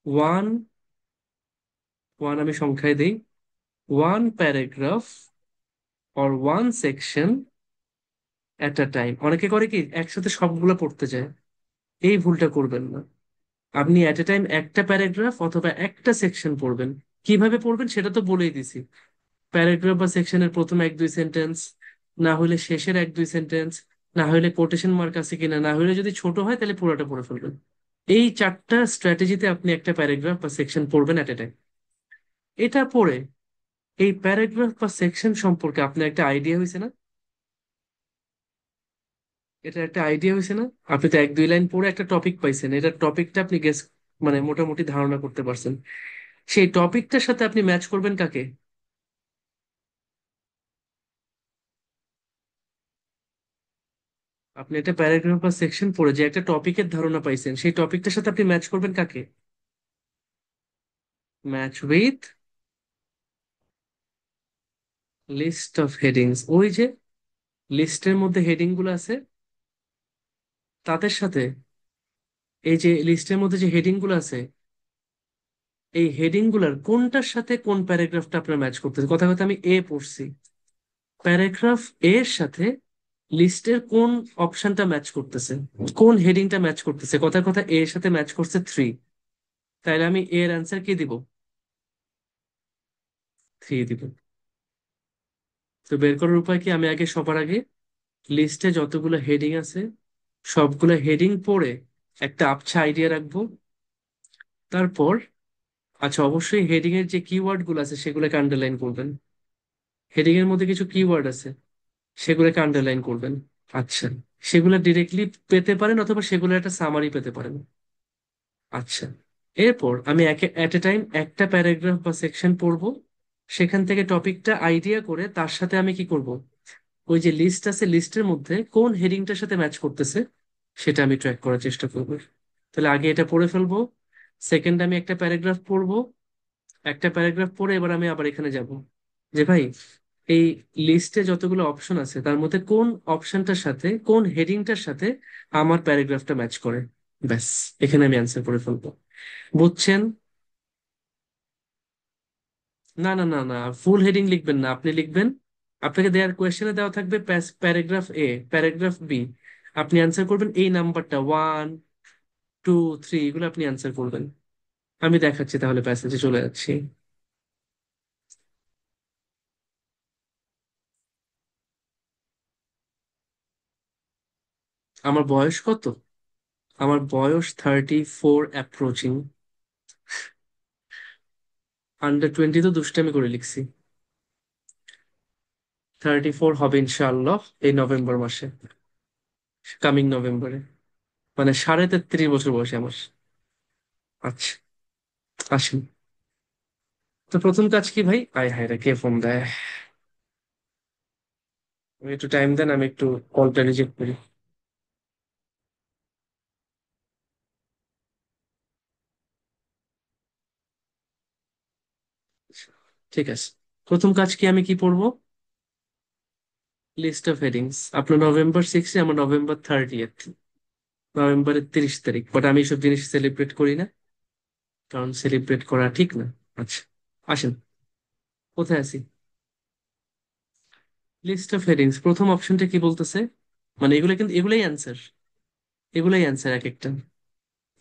[SPEAKER 1] ওয়ান, ওয়ান আমি সংখ্যায় দিই, one paragraph or one section at a time. অনেকে করে কি একসাথে সবগুলো পড়তে যায়, এই ভুলটা করবেন না। আপনি অ্যাট এ টাইম একটা প্যারাগ্রাফ অথবা একটা সেকশন পড়বেন। কিভাবে পড়বেন সেটা তো বলেই দিছি, প্যারাগ্রাফ বা সেকশনের প্রথম এক দুই সেন্টেন্স, না হলে শেষের এক দুই সেন্টেন্স, না হলে কোটেশন মার্ক আছে কিনা, না হলে যদি ছোট হয় তাহলে পুরোটা পড়ে ফেলবেন। এই চারটা স্ট্র্যাটেজিতে আপনি একটা প্যারাগ্রাফ বা সেকশন পড়বেন অ্যাট এ টাইম। এটা পড়ে এই প্যারাগ্রাফ বা সেকশন সম্পর্কে আপনার একটা আইডিয়া হয়েছে না? এটা একটা আইডিয়া হয়েছে না? আপনি তো এক দুই লাইন পড়ে একটা টপিক পাইছেন, এটা টপিকটা আপনি গেস, মানে মোটামুটি ধারণা করতে পারছেন। সেই টপিকটার সাথে আপনি ম্যাচ করবেন কাকে? আপনি একটা প্যারাগ্রাফ বা সেকশন পড়ে যে একটা টপিকের ধারণা পাইছেন, সেই টপিকটার সাথে আপনি ম্যাচ করবেন কাকে? Match with list of headings, ওই যে লিস্টের মধ্যে হেডিং গুলো আছে তাদের সাথে, এই যে লিস্টের মধ্যে যে হেডিং গুলো আছে, এই হেডিং গুলার কোনটার সাথে কোন প্যারাগ্রাফটা আপনার ম্যাচ করতেছে। কথা কথা আমি এ পড়ছি, প্যারাগ্রাফ এর সাথে লিস্টের কোন অপশনটা ম্যাচ করতেছে, কোন হেডিংটা ম্যাচ করতেছে। কথার কথা এ এর সাথে ম্যাচ করছে থ্রি, তাইলে আমি এর অ্যান্সার কি দিব? থ্রি দিব। তো বের করার উপায় কি, আমি আগে সবার আগে লিস্টে যতগুলো হেডিং আছে সবগুলো হেডিং পড়ে একটা আবছা আইডিয়া রাখবো। তারপর, আচ্ছা, অবশ্যই হেডিং এর যে কিওয়ার্ড গুলো আছে সেগুলোকে আন্ডারলাইন করবেন। হেডিং এর মধ্যে কিছু কিওয়ার্ড আছে, সেগুলোকে আন্ডারলাইন করবেন। আচ্ছা, সেগুলো ডিরেক্টলি পেতে পারেন অথবা সেগুলো একটা সামারি পেতে পারেন। আচ্ছা, এরপর আমি এট এ টাইম একটা প্যারাগ্রাফ বা সেকশন পড়বো, সেখান থেকে টপিকটা আইডিয়া করে তার সাথে আমি কি করব, ওই যে লিস্ট আছে লিস্টের মধ্যে কোন হেডিংটার সাথে ম্যাচ করতেছে সেটা আমি ট্র্যাক করার চেষ্টা করবো। তাহলে আগে এটা পড়ে ফেলবো, সেকেন্ড আমি একটা প্যারাগ্রাফ পড়বো, একটা প্যারাগ্রাফ পড়ে এবার আমি আবার এখানে যাব যে ভাই, এই লিস্টে যতগুলো অপশন আছে তার মধ্যে কোন অপশনটার সাথে কোন হেডিংটার সাথে আমার প্যারাগ্রাফটা ম্যাচ করে। ব্যাস, এখানে আমি অ্যান্সার করে ফেলবো। বুঝছেন? না না না না, ফুল হেডিং লিখবেন না, আপনি লিখবেন, আপনাকে দেওয়ার কোয়েশ্চেনে দেওয়া থাকবে প্যারাগ্রাফ এ, প্যারাগ্রাফ বি, আপনি অ্যান্সার করবেন এই নাম্বারটা ওয়ান, টু, থ্রি, এগুলো আপনি অ্যান্সার করবেন। আমি দেখাচ্ছি তাহলে, প্যাসেজে চলে যাচ্ছি। আমার বয়স কত? আমার বয়স 34 অ্যাপ্রোচিং। আন্ডার 20 তো দুষ্টামি করে লিখছি। 34 হবে ইনশাআল্লাহ এই নভেম্বর মাসে, কামিং নভেম্বরে। মানে 33.5 বছর বয়সে আমার। আচ্ছা, আসেন। তো প্রথম কাজ কি ভাই? আয় হায় রে, কে ফোন দেয়! আমি একটু টাইম দেন, আমি একটু কলটা রিজেক্ট করি। আচ্ছা, ঠিক আছে। প্রথম কাজ কি, আমি কি পড়বো? List of headings. আপনার নভেম্বর 6, আমার নভেম্বর 30। নভেম্বরের 30 তারিখ, বাট আমি সব জিনিস সেলিব্রেট করি না, কারণ সেলিব্রেট করা ঠিক না। আচ্ছা, আসেন। কোথায় আছি? লিস্ট অফ হেডিংস, প্রথম অপশনটা কি বলতেছে? মানে এগুলো কিন্তু এগুলাই অ্যান্সার, এগুলাই অ্যান্সার এক একটা।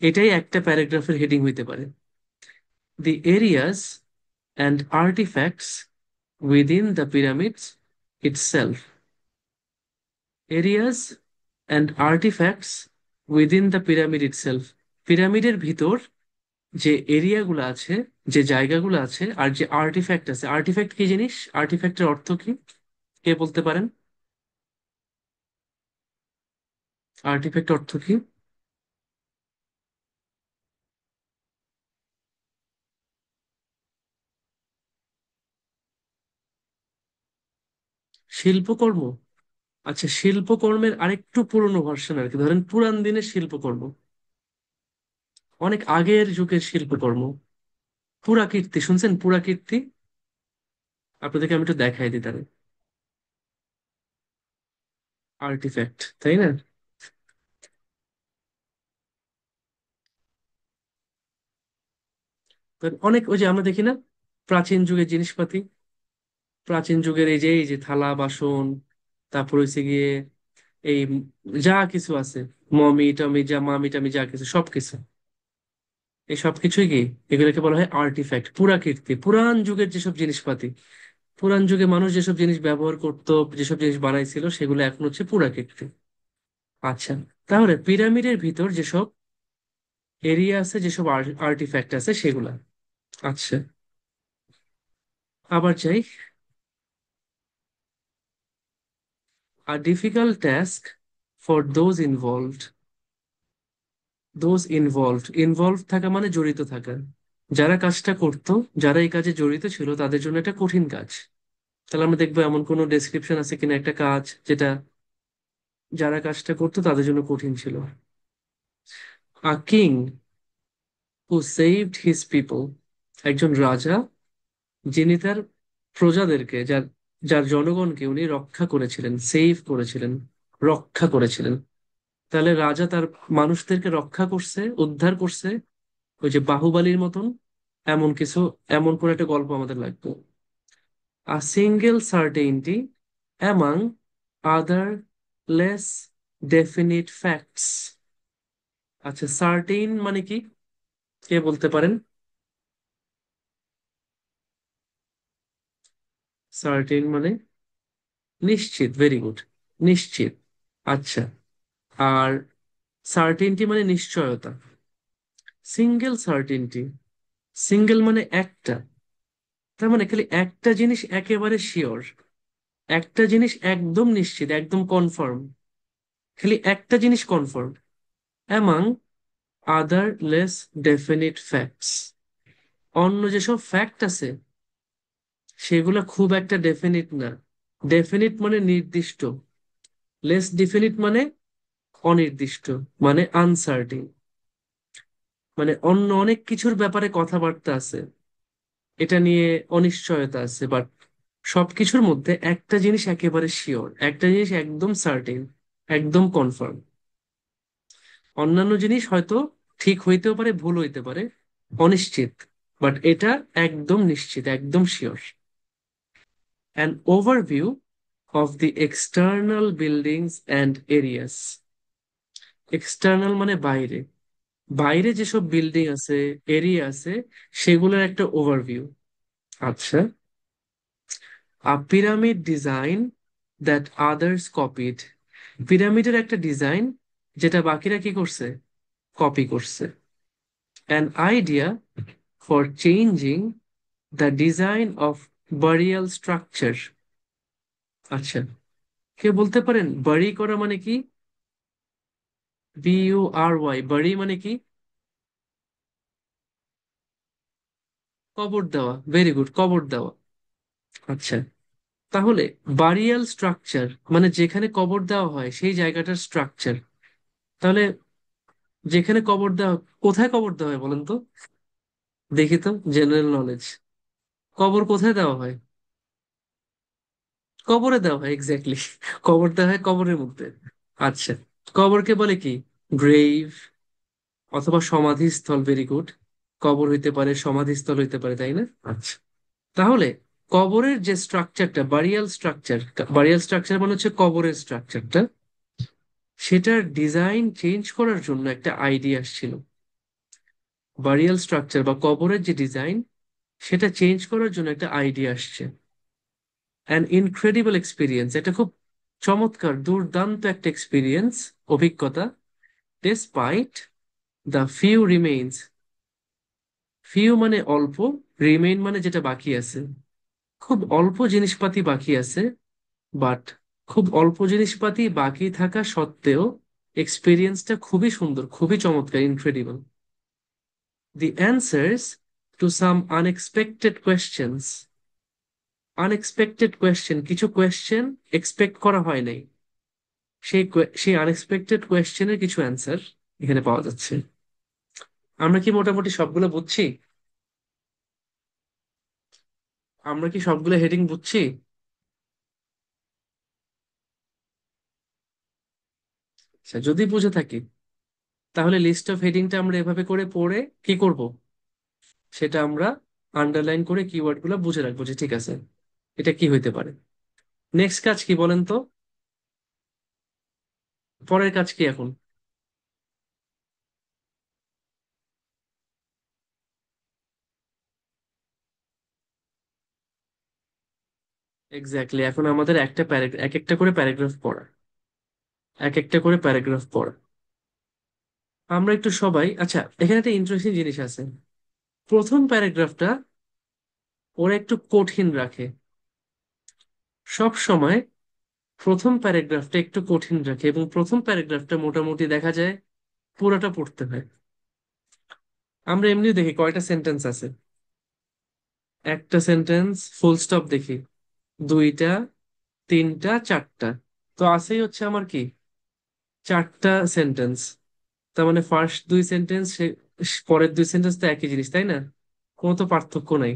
[SPEAKER 1] এটাই একটা প্যারাগ্রাফের হেডিং হইতে পারে। The areas and artefacts within the pyramids itself. Areas and artefacts within the pyramid itself. পিরামিডের ভিতর যে এরিয়াগুলো আছে, যে জায়গাগুলো আছে, আর যে আর্টিফ্যাক্ট আছে। আর্টিফ্যাক্ট কি জিনিস? আর্টিফ্যাক্টের অর্থ কি? কে বলতে পারেন? আর্টিফ্যাক্ট অর্থ কি? শিল্পকর্ম। আচ্ছা, শিল্পকর্মের আরেকটু পুরনো ভার্সন আর কি, ধরেন পুরান দিনের শিল্পকর্ম, অনেক আগের যুগের শিল্পকর্ম। পুরাকীর্তি শুনছেন? পুরাকীর্তি। আপনাদেরকে আমি একটু দেখাই দিই তাহলে। আর্টিফ্যাক্ট, তাই না? তো অনেক, ওই যে আমরা দেখি না, প্রাচীন যুগের জিনিসপাতি, প্রাচীন যুগের এই যে থালা বাসন, তারপর হচ্ছে গিয়ে এই যা কিছু আছে, মমি টমি, যা মামি টামি, যা কিছু সবকিছু, এই সবকিছুই কি, এগুলোকে বলা হয় আর্টিফ্যাক্ট, পুরাকীর্তি। পুরান যুগের যেসব জিনিসপাতি, পুরান যুগে মানুষ যেসব জিনিস ব্যবহার করতো, যেসব জিনিস বানাইছিল, সেগুলো এখন হচ্ছে পুরাকীর্তি। আচ্ছা, তাহলে পিরামিডের ভিতর যেসব এরিয়া আছে, যেসব আর্টিফ্যাক্ট আছে, সেগুলা। আচ্ছা, আবার চাই। আ difficult task for those involved. Involve থাকা মানে জড়িত থাকা। যারা কাজটা করতো, যারা এই কাজে জড়িত ছিল, তাদের জন্য এটা কঠিন কাজ। তাহলে আমরা দেখবো এমন কোনো ডেসক্রিপশন আছে কিনা একটা কাজ যেটা যারা কাজটা করতো তাদের জন্য কঠিন ছিল। A king who saved his people. একজন রাজা যিনি তার প্রজাদেরকে, যার যার জনগণকে উনি রক্ষা করেছিলেন, সেভ করেছিলেন, রক্ষা করেছিলেন। তাহলে রাজা তার মানুষদেরকে রক্ষা করছে, উদ্ধার করছে, ওই যে বাহুবালীর মতন এমন কিছু, এমন কোন একটা গল্প আমাদের লাগবে। A single certainty among other less definite facts. আচ্ছা, সার্টেইন মানে কি? কে বলতে পারেন? সার্টেইন মানে নিশ্চিত, ভেরি গুড, নিশ্চিত। আচ্ছা, আর সার্টেনটি মানে নিশ্চয়তা। সিঙ্গেল সার্টেনটি, সিঙ্গেল মানে একটা, তার মানে খালি একটা জিনিস একেবারে শিওর, একটা জিনিস একদম নিশ্চিত, একদম কনফার্ম, খালি একটা জিনিস confirm. Among other less definite facts. অন্য যেসব ফ্যাক্ট আছে, সেগুলো খুব একটা ডেফিনিট না। ডেফিনিট মানে নির্দিষ্ট, লেস ডেফিনিট মানে অনির্দিষ্ট, মানে আনসার্টিন। মানে অন্য অনেক কিছুর ব্যাপারে কথাবার্তা আছে, এটা নিয়ে অনিশ্চয়তা আছে, বাট সবকিছুর মধ্যে একটা জিনিস একেবারে শিওর, একটা জিনিস একদম সার্টেন, একদম কনফার্ম। অন্যান্য জিনিস হয়তো ঠিক হইতেও পারে, ভুল হইতে পারে, অনিশ্চিত, বাট এটা একদম নিশ্চিত, একদম sure. An overview of the external buildings and areas. External মানে বাইরে, বাইরে যেসব বিল্ডিং আছে, এরিয়া আছে, সেগুলোর একটা ওভারভিউ। আচ্ছা, a pyramid design that others copied. পিরামিডের একটা ডিজাইন যেটা বাকিরা কি করছে? কপি করছে। An idea for changing the design of burial structure. আচ্ছা, কে বলতে পারেন বাড়ি করা মানে কি? BURY, বাড়ি মানে কি? কবর দেওয়া, ভেরি গুড, কবর দেওয়া। আচ্ছা, তাহলে বারিয়াল স্ট্রাকচার মানে যেখানে কবর দেওয়া হয় সেই জায়গাটার স্ট্রাকচার। তাহলে যেখানে কবর দেওয়া, কোথায় কবর দেওয়া হয় বলেন তো? দেখি তো, জেনারেল নলেজ। কবর কোথায় দেওয়া হয়? কবরে দেওয়া হয়, এক্স্যাক্টলি। কবর দেওয়া হয় কবরের মধ্যে। আচ্ছা, কবরকে বলে কি? গ্রেভ, অথবা সমাধিস্থল, ভেরি গুড। কবর হইতে পারে, সমাধিস্থল হইতে পারে, তাই না? আচ্ছা, তাহলে কবরের যে স্ট্রাকচারটা, বারিয়াল স্ট্রাকচার মানে হচ্ছে কবরের স্ট্রাকচারটা, সেটার ডিজাইন চেঞ্জ করার জন্য একটা আইডিয়া আসছিল। বারিয়াল স্ট্রাকচার বা কবরের যে ডিজাইন, সেটা চেঞ্জ করার জন্য একটা আইডিয়া আসছে। অ্যান ইনক্রেডিবল এক্সপিরিয়েন্স, এটা খুব চমৎকার, দুর্দান্ত একটা এক্সপিরিয়েন্স, অভিজ্ঞতা। Despite the few remains, few মানে অল্প, রিমেইন মানে যেটা বাকি আছে। খুব অল্প জিনিসপাতি বাকি আছে, বাট খুব অল্প জিনিসপাতি বাকি থাকা সত্ত্বেও এক্সপিরিয়েন্সটা খুবই সুন্দর, খুবই চমৎকার, incredible. The answers to some unexpected questions. Unexpected question, কিছু কোয়েশ্চেন এক্সপেক্ট করা হয় নাই, সেই আনএক্সপেক্টেড কোয়েশ্চেনের কিছু অ্যান্সার এখানে পাওয়া যাচ্ছে। আমরা কি মোটামুটি সবগুলো বুঝছি? আমরা কি সবগুলো হেডিং বুঝছি? আচ্ছা, যদি বুঝে থাকি, তাহলে লিস্ট অফ হেডিংটা আমরা এভাবে করে পড়ে কি করব, সেটা আমরা আন্ডারলাইন করে কিওয়ার্ড গুলো বুঝে রাখবো যে ঠিক আছে, এটা কি হইতে পারে। নেক্সট কাজ কি বলেন তো? পরের কাজ কি এখন? এক্স্যাক্টলি, এখন আমাদের একটা প্যারাগ্রাফ, এক একটা করে প্যারাগ্রাফ পড়া, এক একটা করে প্যারাগ্রাফ পড়া। আমরা একটু সবাই, আচ্ছা, এখানে একটা ইন্টারেস্টিং জিনিস আছে। প্রথম প্যারাগ্রাফটা ওরা একটু কঠিন রাখে, সব সময় প্রথম প্যারাগ্রাফটা একটু কঠিন রাখে, এবং প্রথম প্যারাগ্রাফটা মোটামুটি দেখা যায় পুরোটা পড়তে হয়। আমরা এমনি দেখি কয়টা সেন্টেন্স আছে, একটা সেন্টেন্স, ফুল স্টপ দেখি, দুইটা, তিনটা, চারটা, তো আছেই হচ্ছে আমার কি, চারটা সেন্টেন্স। তার মানে ফার্স্ট দুই সেন্টেন্স, পরের দুই সেন্টেন্স তো একই জিনিস, তাই না? কোনো তো পার্থক্য নাই।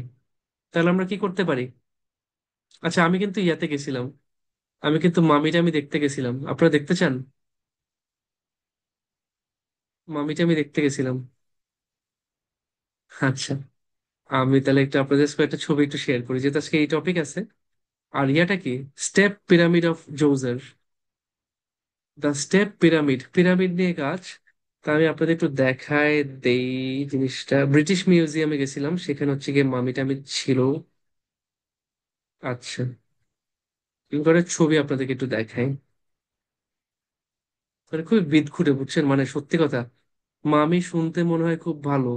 [SPEAKER 1] তাহলে আমরা কি করতে পারি? আচ্ছা, আমি কিন্তু ইয়াতে গেছিলাম, আমি কিন্তু মামিটা আমি দেখতে গেছিলাম, আপনারা দেখতে চান? মামিটা আমি দেখতে গেছিলাম। আচ্ছা, আমি তাহলে একটু আপনাদের সাথে একটা ছবি একটু শেয়ার করি, যেহেতু আজকে এই টপিক আছে। আর ইয়াটা কি, step pyramid of Djoser, the step pyramid, pyramid নিয়ে কাজ। তা আমি আপনাদের একটু দেখায় দেই। জিনিসটা ব্রিটিশ মিউজিয়ামে গেছিলাম, সেখানে হচ্ছে গিয়ে মামি টামি ছিল। আচ্ছা, এবারে ছবি আপনাদেরকে একটু দেখাই। মানে খুবই বিদঘুটে, বুঝছেন, মানে সত্যি কথা। মামি শুনতে মনে হয় খুব ভালো,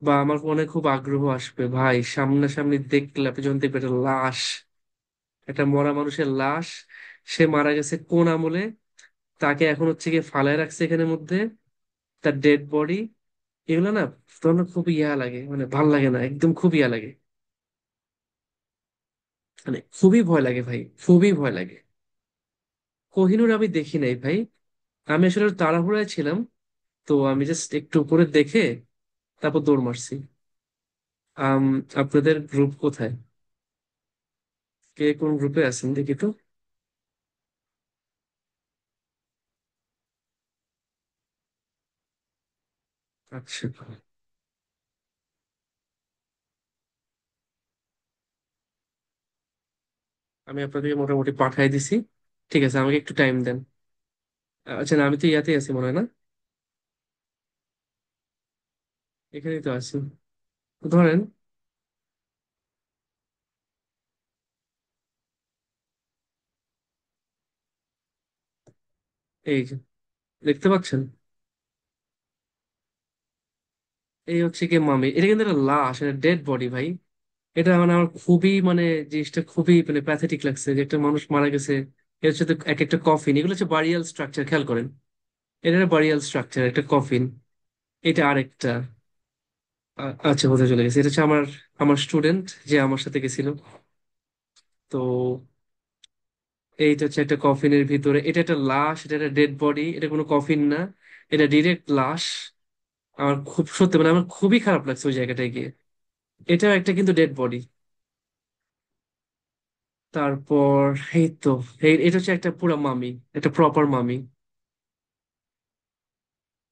[SPEAKER 1] বা আমার মনে হয় খুব আগ্রহ আসবে, ভাই সামনাসামনি দেখলে আপনি যখন দেখবেন একটা লাশ, একটা মরা মানুষের লাশ, সে মারা গেছে কোন আমলে, তাকে এখন হচ্ছে গিয়ে ফালায় রাখছে এখানের মধ্যে, তার ডেড বডি, এগুলো না তখন খুব ইয়া লাগে, মানে ভাল লাগে না একদম, খুব ইয়া লাগে, মানে খুবই ভয় লাগে ভাই, খুবই ভয় লাগে। কোহিনূর আমি দেখি নাই ভাই, আমি আসলে তাড়াহুড়ায় ছিলাম, তো আমি জাস্ট একটু উপরে দেখে তারপর দৌড় মারছি। আম, আপনাদের গ্রুপ কোথায়? কে কোন গ্রুপে আছেন দেখি তো। আচ্ছা, আমি আপনাদেরকে মোটামুটি পাঠাই দিছি। ঠিক আছে, আমাকে একটু টাইম দেন। আচ্ছা, না, আমি তো ইয়াতেই আছি মনে হয়, না? এখানেই তো আছি, ধরেন। এই যে, দেখতে পাচ্ছেন? এই হচ্ছে কি মামি, এটা কিন্তু একটা লাশ, এটা ডেড বডি ভাই। এটা মানে আমার খুবই মানে জিনিসটা খুবই মানে প্যাথেটিক লাগছে যে একটা মানুষ মারা গেছে। এর সাথে এক একটা কফিন, এগুলো হচ্ছে বারিয়াল স্ট্রাকচার, খেয়াল করেন। এটা একটা বারিয়াল স্ট্রাকচার, একটা কফিন। এটা আরেকটা। আচ্ছা, কোথায় চলে গেছে? এটা হচ্ছে আমার আমার স্টুডেন্ট যে আমার সাথে গেছিল। তো এইটা হচ্ছে একটা কফিনের ভিতরে, এটা একটা লাশ, এটা একটা ডেড বডি, এটা কোনো কফিন না, এটা ডিরেক্ট লাশ। আমার খুব সত্যি মানে আমার খুবই খারাপ লাগছে ওই জায়গাটায় গিয়ে। এটাও একটা কিন্তু ডেড বডি। তারপর এই তো, এটা হচ্ছে একটা পুরা মামি, একটা প্রপার মামি।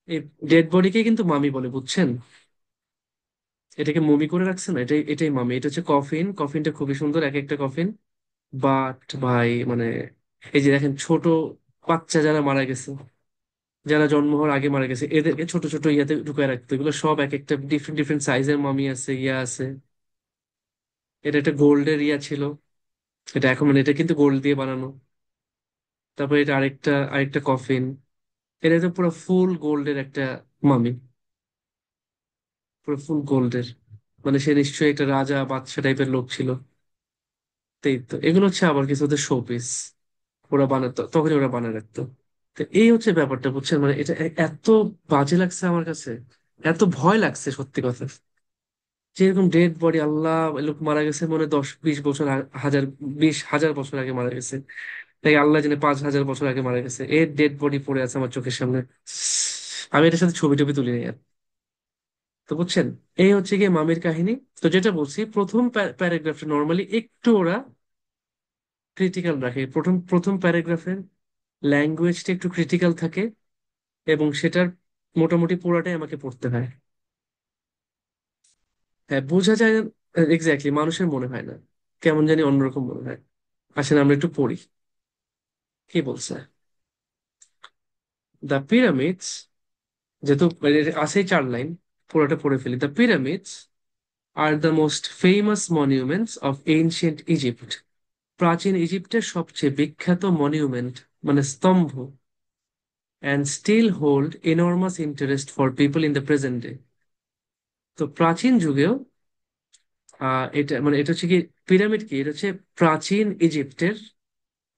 [SPEAKER 1] এই ডেড বডিকে কিন্তু মামি বলে, বুঝছেন? এটাকে মমি করে রাখছে না, এটাই এটাই মামি। এটা হচ্ছে কফিন, কফিনটা খুবই সুন্দর এক একটা কফিন। বাট ভাই মানে এই যে দেখেন ছোট বাচ্চা যারা মারা গেছে, যারা জন্ম হওয়ার আগে মারা গেছে, এদেরকে ছোট ছোট ইয়াতে ঢুকায় রাখতো। এগুলো সব এক একটা ডিফারেন্ট ডিফারেন্ট সাইজের মামি আছে, ইয়া আছে। এটা একটা গোল্ডের ইয়া ছিল। এটা এখন মানে এটা কিন্তু গোল্ড দিয়ে বানানো। তারপর এটা আরেকটা আরেকটা কফিন। এটা তো পুরো ফুল গোল্ডের একটা মামি, পুরো ফুল গোল্ডের। মানে সে নিশ্চয়ই একটা রাজা বাদশা টাইপের লোক ছিল। তাই তো, এগুলো হচ্ছে আবার কিছু ওদের শো পিস। ওরা বানাতো তখনই, ওরা বানায় রাখতো। তো এই হচ্ছে ব্যাপারটা, বুঝছেন? মানে এটা এত বাজে লাগছে আমার কাছে, এত ভয় লাগছে সত্যি কথা। যেরকম ডেড বডি, আল্লাহ, লোক মারা গেছে মনে 10-20 বছর হাজার, 20,000 বছর আগে মারা গেছে। তাই আল্লাহ জানে 5,000 বছর আগে মারা গেছে, এর ডেড বডি পড়ে আছে আমার চোখের সামনে। আমি এটার সাথে ছবি টবি তুলি নাই আর। তো বুঝছেন, এই হচ্ছে গিয়ে মামির কাহিনী। তো যেটা বলছি, প্রথম প্যারাগ্রাফে নর্মালি একটু ওরা ক্রিটিক্যাল রাখে, প্রথম প্রথম প্যারাগ্রাফের ল্যাঙ্গুয়েজটা একটু ক্রিটিক্যাল থাকে, এবং সেটার মোটামুটি পুরাটাই আমাকে পড়তে হয়। হ্যাঁ, বোঝা যায় না। এক্স্যাক্টলি, মানুষের মনে হয় না, কেমন জানি অন্যরকম মনে হয়। আসেন আমরা একটু পড়ি কি বলছে। দ্য পিরামিডস, যেহেতু আছেই 4 লাইন, পুরোটা পড়ে ফেলি। The pyramids are the most famous monuments of ancient Egypt. প্রাচীন ইজিপ্টের সবচেয়ে বিখ্যাত মনিউমেন্ট, মানে স্তম্ভ। And still hold enormous interest for people in the present day. তো প্রাচীন যুগেও এটা মানে এটা হচ্ছে কি, পিরামিড কি, এটা হচ্ছে প্রাচীন ইজিপ্টের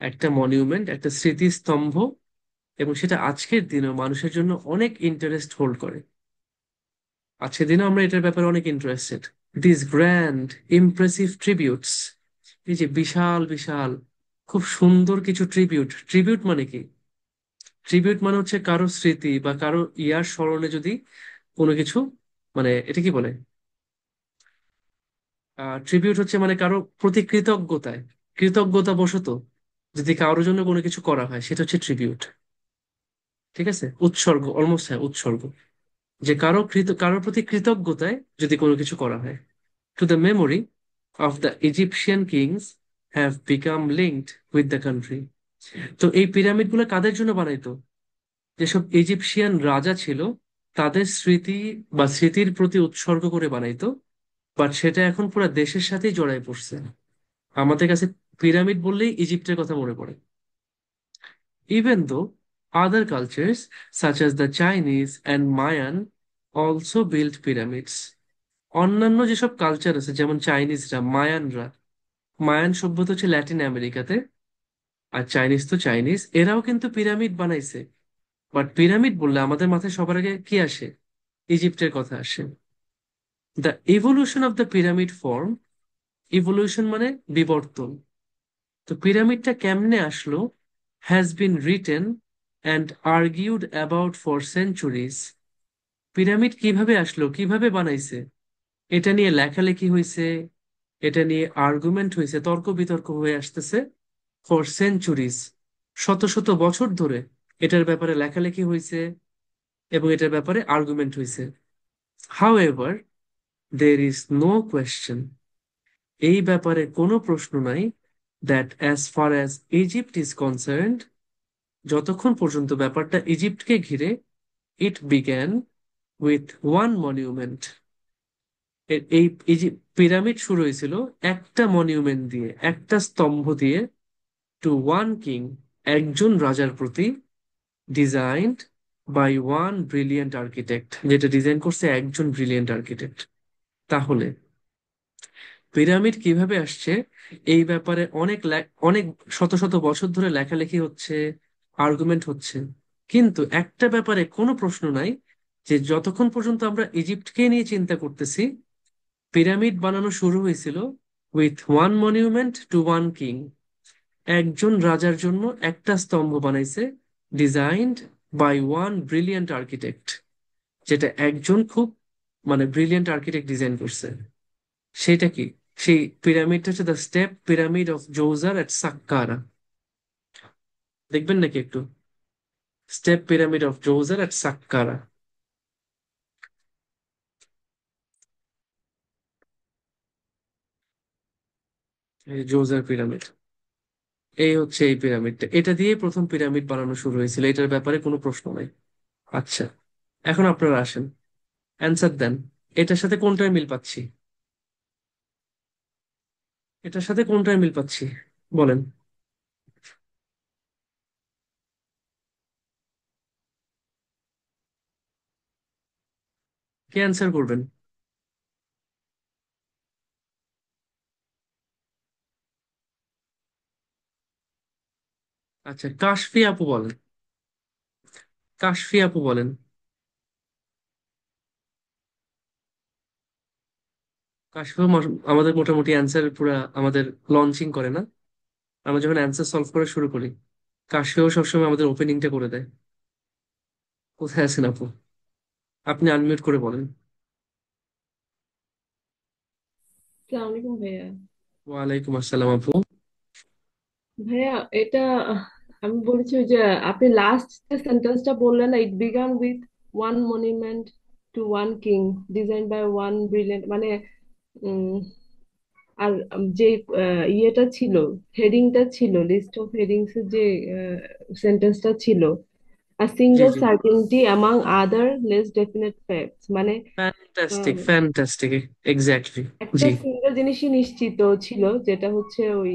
[SPEAKER 1] একটা মনিউমেন্ট, একটা স্মৃতিস্তম্ভ, এবং সেটা আজকের দিনেও মানুষের জন্য অনেক ইন্টারেস্ট হোল্ড করে। আজকের দিনে আমরা এটার ব্যাপারে অনেক ইন্টারেস্টেড। দিস গ্র্যান্ড ইমপ্রেসিভ ট্রিবিউটস, এই যে বিশাল বিশাল খুব সুন্দর কিছু ট্রিবিউট। ট্রিবিউট মানে কি? ট্রিবিউট মানে হচ্ছে কারো স্মৃতি বা কারো ইয়ার স্মরণে যদি কোনো কিছু, মানে এটা কি বলে, ট্রিবিউট হচ্ছে মানে কারো প্রতি কৃতজ্ঞতায়, কৃতজ্ঞতা বশত যদি কারোর জন্য কোনো কিছু করা হয়, সেটা হচ্ছে ট্রিবিউট। ঠিক আছে, উৎসর্গ, অলমোস্ট, হ্যাঁ উৎসর্গ। যে কারোর প্রতি কৃতজ্ঞতায় যদি কোনো কিছু করা হয়। To the memory of the Egyptian kings have become linked with the country. তো এই পিরামিড গুলো কাদের জন্য বানাইতো? যেসব ইজিপশিয়ান রাজা ছিল, তাদের স্মৃতি বা স্মৃতির প্রতি উৎসর্গ করে বানাইতো। বাট সেটা এখন পুরো দেশের সাথেই জড়ায় পড়ছে। আমাদের কাছে পিরামিড বললেই ইজিপ্টের কথা মনে পড়ে। Even though other cultures, such as the Chinese and Mayan, also built pyramids. অন্যান্য যেসব কালচার আছে, যেমন চাইনিজরা, মায়ানরা, মায়ান সভ্যতা হচ্ছে ল্যাটিন আমেরিকাতে, আর চাইনিজ তো চাইনিজ, এরাও কিন্তু পিরামিড বানাইছে। বাট পিরামিড বললে আমাদের মাথায় সবার আগে কি আসে? ইজিপ্টের কথা আসে। The evolution of the pyramid form, evolution মানে বিবর্তন। তো পিরামিডটা কেমনে আসলো, has been written and argued about for centuries. Pyramid কিভাবে আসলো, কিভাবে বানাইছে, এটা নিয়ে লেখালেখি হয়েছে, এটা নিয়ে আর্গুমেন্ট হয়েছে, তর্ক বিতর্ক হয়ে আসতেছে ফর সেঞ্চুরিজ। শত শত বছর ধরে এটার ব্যাপারে লেখালেখি হয়েছে, এবং এটার ব্যাপারে আর্গুমেন্ট হয়েছে। However, there is no question, এই ব্যাপারে কোনো প্রশ্ন নাই, that as far as Egypt is concerned, যতক্ষণ পর্যন্ত ব্যাপারটা ইজিপ্টকে ঘিরে, it began with one monument. এই যে পিরামিড শুরু হয়েছিল একটা মনিউমেন্ট দিয়ে, একটা স্তম্ভ দিয়ে, টু ওয়ান কিং, একজন রাজার প্রতি, designed by one brilliant architect, যেটা ডিজাইন করছে একজন ব্রিলিয়েন্ট আর্কিটেক্ট। তাহলে পিরামিড কিভাবে আসছে এই ব্যাপারে অনেক শত শত বছর ধরে লেখালেখি হচ্ছে, আর্গুমেন্ট হচ্ছে, কিন্তু একটা ব্যাপারে কোনো প্রশ্ন নাই, যে যতক্ষণ পর্যন্ত আমরা ইজিপ্টকে নিয়ে চিন্তা করতেছি, পিরামিড বানানো শুরু হয়েছিল with one monument to one king. একজন রাজার জন্য একটা স্তম্ভ বানাইছে, designed by one brilliant architect, যেটা একজন খুব মানে ব্রিলিয়ান্ট আর্কিটেক্ট ডিজাইন করছে। সেটা কি? সেই পিরামিডটা হচ্ছে the step pyramid of Djoser at Saqqara. দেখবেন নাকি একটু? Step pyramid of Djoser at Saqqara. এই জোজার পিরামিড, এই হচ্ছে এই পিরামিডটা, এটা দিয়ে প্রথম পিরামিড বানানো শুরু হয়েছিল, এটার ব্যাপারে কোনো প্রশ্ন নাই। আচ্ছা, এখন আপনারা আসেন, অ্যান্সার দেন। এটার সাথে কোনটার মিল পাচ্ছি? এটার সাথে কোনটার মিল পাচ্ছি বলেন? কে অ্যান্সার করবেন? আচ্ছা, কাশফি আপু বলেন। কাশফি আপু বলেন। কাশফি আপু আমাদের মোটামুটি অ্যান্সার পুরা আমাদের লঞ্চিং করে না? আমরা যখন অ্যান্সার সলভ করা শুরু করি, কাশিও সবসময় আমাদের ওপেনিংটা করে দেয়। কোথায় আছেন আপু? আপনি আনমিউট করে বলেন।
[SPEAKER 2] আসসালামু আলাইকুম ভাইয়া।
[SPEAKER 1] ওয়ালাইকুম আসসালাম আপু।
[SPEAKER 2] ভাইয়া এটা আহ, আমি বলেছি ওই যে আপনি লাস্ট যে সেন্টেন্সটা বললেন না, it began with one monument to one king design by one brilliant, মানে উম, আর যে ইয়েটা ছিল, হেডিংটা ছিল, লিস্ট অফ হেডিংস এর যে সেন্টেন্সটা ছিল, a
[SPEAKER 1] G
[SPEAKER 2] single
[SPEAKER 1] G,
[SPEAKER 2] certainty among other less definite facts, মানে
[SPEAKER 1] ফ্যান্টাস্টিক ফ্যান্টাস্টিক, এক্স্যাক্টলি।
[SPEAKER 2] একটা
[SPEAKER 1] জি,
[SPEAKER 2] সিঙ্গেল জিনিসই নিশ্চিত ছিল, যেটা হচ্ছে ওই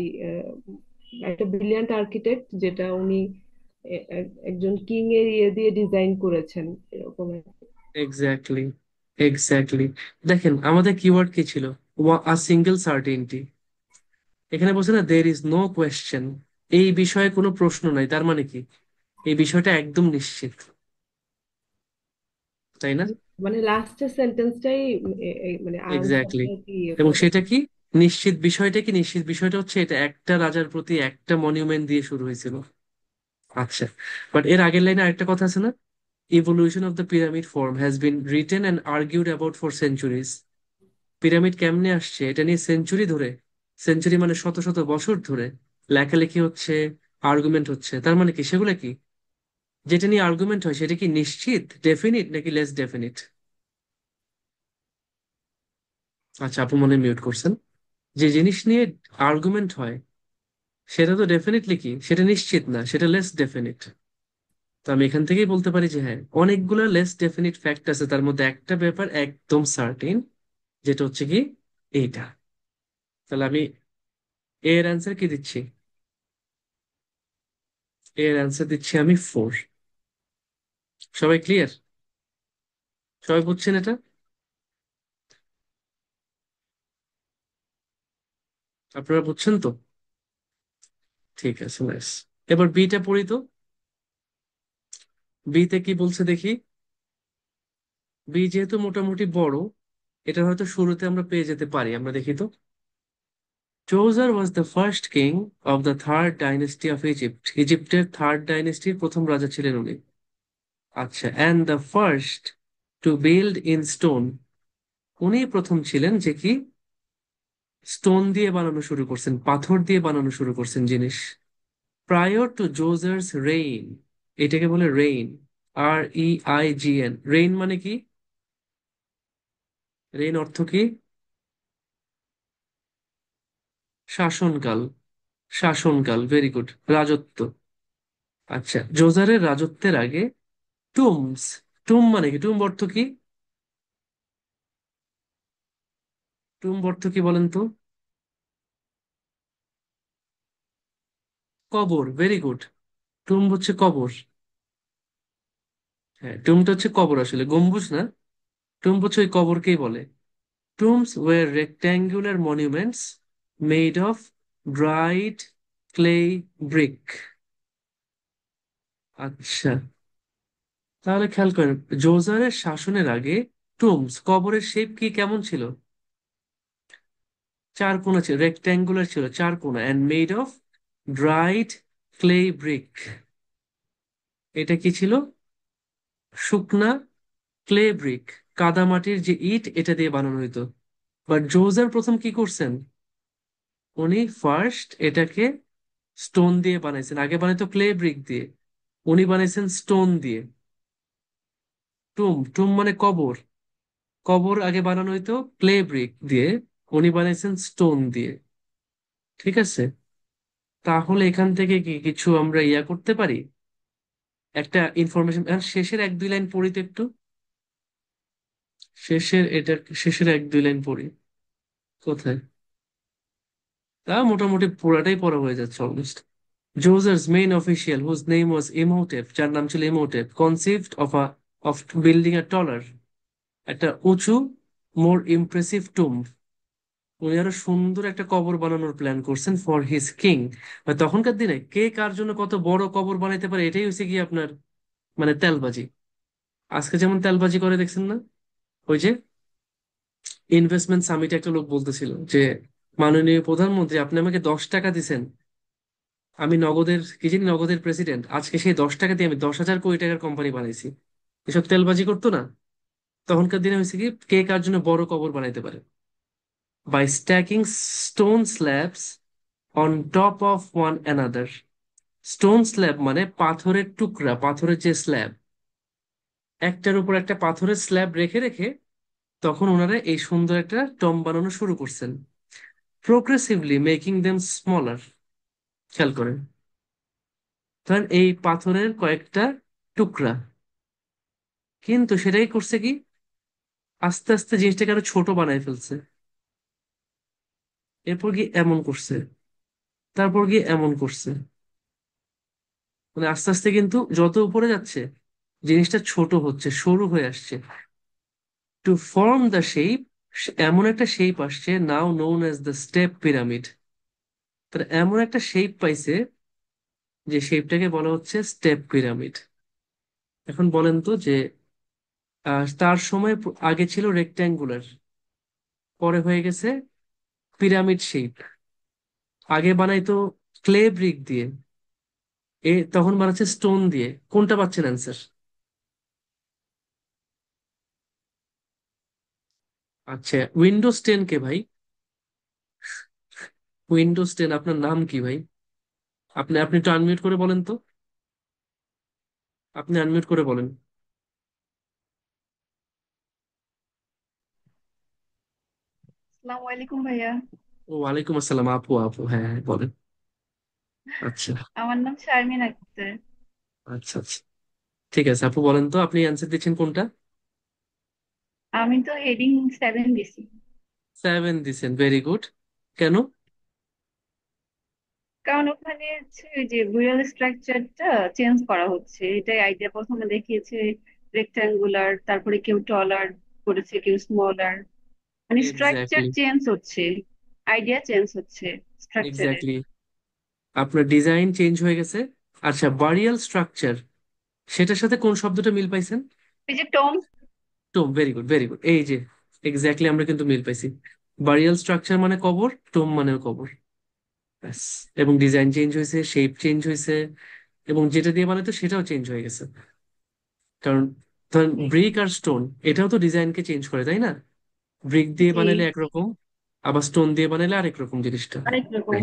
[SPEAKER 2] একটা ব্রিলিয়ান্ট আর্কিটেক্ট, যেটা উনি একজন কিং এর ইয়ে দিয়ে ডিজাইন করেছেন এরকম একটা।
[SPEAKER 1] Exactly exactly. দেখেন আমাদের কিওয়ার্ড কি ছিল? A single certainty. এখানে বলছে না দের ইজ নো কোয়েশ্চেন, এই বিষয়ে কোনো প্রশ্ন নাই, তার মানে কি এই বিষয়টা একদম নিশ্চিত, তাই না?
[SPEAKER 2] মানে লাস্টের সেন্টেন্সটাই মানে
[SPEAKER 1] এক্স্যাক্টলি।
[SPEAKER 2] আনসারটা কি ইয়ে
[SPEAKER 1] এবং
[SPEAKER 2] করে।
[SPEAKER 1] সেটা কি? নিশ্চিত বিষয়টা কি? নিশ্চিত বিষয়টা হচ্ছে এটা একটা রাজার প্রতি একটা মনিউমেন্ট দিয়ে শুরু হয়েছিল। আচ্ছা, বাট এর আগের লাইনে আরেকটা কথা আছে না? Evolution of the pyramid form has been written and argued about for centuries. Pyramid কেমনে আসছে এটা নিয়ে সেঞ্চুরি ধরে, সেঞ্চুরি মানে শত শত বছর ধরে লেখালেখি হচ্ছে, আর্গুমেন্ট হচ্ছে, তার মানে কি সেগুলো কি? যেটা নিয়ে আর্গুমেন্ট হয় সেটা কি নিশ্চিত, ডেফিনিট, নাকি লেস ডেফিনিট? আচ্ছা, আপু মনে মিউট করছেন। যে জিনিস নিয়ে আর্গুমেন্ট হয় সেটা তো ডেফিনেটলি কি, সেটা নিশ্চিত না, সেটা লেস ডেফিনিট। তো আমি এখান থেকেই বলতে পারি যে হ্যাঁ, অনেকগুলো লেস ডেফিনিট ফ্যাক্ট আছে, তার মধ্যে একটা ব্যাপার একদম সার্টেন, যেটা হচ্ছে কি এইটা। তাহলে আমি এর অ্যান্সার কি দিচ্ছি? এর অ্যান্সার দিচ্ছি আমি 4। সবাই ক্লিয়ার? সবাই বুঝছেন এটা? আপনারা বুঝছেন তো? ঠিক আছে, নাইস। এবার বিটা পড়ি তো। বিতে কি বলছে দেখি। বি যেহেতু মোটামুটি বড়, এটা হয়তো শুরুতে আমরা পেয়ে যেতে পারি, আমরা দেখি তো। Djoser was the first king of the third dynasty of Egypt. ইজিপ্টের থার্ড ডাইনেস্টির প্রথম রাজা ছিলেন উনি। আচ্ছা, and the first to build in stone, উনি প্রথম ছিলেন যে কি স্টোন দিয়ে বানানো শুরু করছেন, পাথর দিয়ে বানানো শুরু করছেন জিনিস। প্রায়র টু জোজার্স রেইন, এটাকে বলে রেইন, REIGN। রেইন মানে কি? রেইন অর্থ কি? শাসনকাল। শাসনকাল, ভেরি গুড, রাজত্ব। আচ্ছা, জোজারের রাজত্বের আগে টুমস, টুম মানে কি? টুম অর্থ কি? টুম অর্থ কি বলেন তো? কবর, ভেরি গুড। টুম হচ্ছে কবর। হ্যাঁ, টুমটা হচ্ছে কবর, আসলে গম্বুজ না। টুম হচ্ছে ওই কবরকেই বলে। Tombs were rectangular monuments made of dried clay brick. আচ্ছা, তাহলে খেয়াল করেন, জোজারের শাসনের আগে টুমস কবরের শেপ কি কেমন ছিল? চার কোণা ছিল, রেক্ট্যাঙ্গুলার ছিল, চার কোণা, and made of dried clay brick. এটা কি ছিল? শুকনা ক্লে ব্রিক, কাদামাটির যে ইট, এটা দিয়ে বানানো হইতো। বাট জোজার প্রথম কি করছেন? উনি ফার্স্ট এটাকে স্টোন দিয়ে বানাইছেন। আগে বানাইতো ক্লে ব্রিক দিয়ে, উনি বানাইছেন স্টোন দিয়ে। টুম টুম মানে কবর, কবর আগে বানানো হইতো ক্লে ব্রিক দিয়ে, উনি বানাইছেন স্টোন দিয়ে। ঠিক আছে, তাহলে এখান থেকে কি কিছু আমরা ইয়া করতে পারি, একটা ইনফরমেশন। শেষের এক দুই লাইন পড়ি তো একটু, শেষের এক দুই লাইন পড়ি। কোথায়? তা মোটামুটি পুরাটাই পড়া হয়ে যাচ্ছে almost. Djoser's main official whose name was Imhotep, যার নাম ছিল Imhotep, conceived of building a taller, একটা উঁচু, মোর ইমপ্রেসিভ টুম্ব। উনি আরো সুন্দর একটা কবর বানানোর প্ল্যান করছেন ফর হিজ কিং। তখনকার দিনে কে কার জন্য কত বড় কবর বানাইতে পারে, এটাই হচ্ছে কি আপনার মানে তেলবাজি। আজকে যেমন তেলবাজি করে দেখছেন না, ওই যে ইনভেস্টমেন্ট সামিটে একটা লোক বলতেছিল যে, মাননীয় প্রধানমন্ত্রী আপনি আমাকে 10 টাকা দিছেন, আমি নগদের কি জানি নগদের প্রেসিডেন্ট, আজকে সেই 10 টাকা দিয়ে আমি 10,000 কোটি টাকার কোম্পানি বানাইছি। এসব তেলবাজি করতো না? তখনকার দিনে হয়েছে কি, কে কার জন্য বড় কবর বানাইতে পারে, by stacking stone slabs on top of one another. Stone slab মানে পাথরের টুকরা, পাথরের যে স্ল্যাব, একটার উপর একটা পাথরের স্ল্যাব রেখে রেখে তখন ওনারা এই সুন্দর একটা টম বানানো শুরু করছেন, প্রোগ্রেসিভলি মেকিং দেম স্মলার। খেয়াল করেন, ধরেন এই পাথরের কয়েকটা টুকরা, কিন্তু সেটাই করছে কি, আস্তে আস্তে জিনিসটাকে আরো ছোট বানায় ফেলছে। এরপর গিয়ে এমন করছে, তারপর গিয়ে এমন করছে, মানে আস্তে আস্তে কিন্তু যত উপরে যাচ্ছে জিনিসটা ছোট হচ্ছে, সরু হয়ে আসছে। টু ফর্ম দ্য শেপ, এমন একটা শেপ আসছে, now known as the step pyramid. তার এমন একটা শেপ পাইছে, যে শেপটাকে বলা হচ্ছে স্টেপ পিরামিড। এখন বলেন তো যে তার সময় আগে ছিল রেক্ট্যাঙ্গুলার, পরে হয়ে গেছে পিরামিড শেপ। আগে বানাইতো ক্লে ব্রিক দিয়ে, তখন বানাচ্ছে স্টোন দিয়ে। কোনটা পাচ্ছেন অ্যান্সার? আচ্ছা, উইন্ডোজ 10 কে ভাই? উইন্ডোজ 10 আপনার নাম কি ভাই? আপনি আপনি একটু আনমিউট করে বলেন তো, আপনি আনমিউট করে বলেন।
[SPEAKER 3] আসসালামু আলাইকুম ভাইয়া।
[SPEAKER 1] ও ওয়ালাইকুম আসসালাম, আপু আপু, হ্যাঁ হ্যাঁ বলেন। আচ্ছা
[SPEAKER 3] আমার নাম শারমিন আক্তার।
[SPEAKER 1] আচ্ছা আচ্ছা, ঠিক আছে আপু, বলেন তো আপনি অ্যান্সার দিচ্ছেন কোনটা?
[SPEAKER 3] আমি তো হেডিং 7 দিছি।
[SPEAKER 1] 7 দিছেন, ভেরি গুড। কেন?
[SPEAKER 3] কারণ ওখানে হচ্ছে ওই যে বুরাল স্ট্রাকচারটা চেঞ্জ করা হচ্ছে, এটাই আইডিয়া প্রথমে দেখিয়েছে। রেক্টাঙ্গুলার, তারপরে কেউ টলার করেছে, কেউ স্মলার, মানে স্ট্রাকচার
[SPEAKER 1] এক্স্যাক্টলি,
[SPEAKER 3] চেঞ্জ হচ্ছে, আইডিয়া চেঞ্জ হচ্ছে স্ট্রাকচারের।
[SPEAKER 1] এক্স্যাক্টলি, আপনার ডিজাইন চেঞ্জ হয়ে গেছে। আচ্ছা, বারিয়াল স্ট্রাকচার, সেটার সাথে কোন শব্দটা মিল পাইছেন?
[SPEAKER 3] এই যে Tom.
[SPEAKER 1] Tomé, very good very good, এই যে এক্স্যাক্টলি আমরা কিন্তু মিল পাইছি। বারিয়াল স্ট্রাকচার মানে কবর, টোম মানেও কবর, ব্যাস। এবং ডিজাইন চেঞ্জ হয়েছে, শেপ চেঞ্জ হয়েছে, এবং যেটা দিয়ে বানাতো সেটাও চেঞ্জ হয়ে গেছে। কারণ ধরেন
[SPEAKER 3] জি।
[SPEAKER 1] ব্রিক আর স্টোন, এটাও তো ডিজাইনকে চেঞ্জ করে, তাই না? ব্রিক দিয়ে
[SPEAKER 3] জি।
[SPEAKER 1] বানালে একরকম, আবার স্টোন দিয়ে বানালে আরেক রকম জিনিসটা।
[SPEAKER 3] আরেক রকম।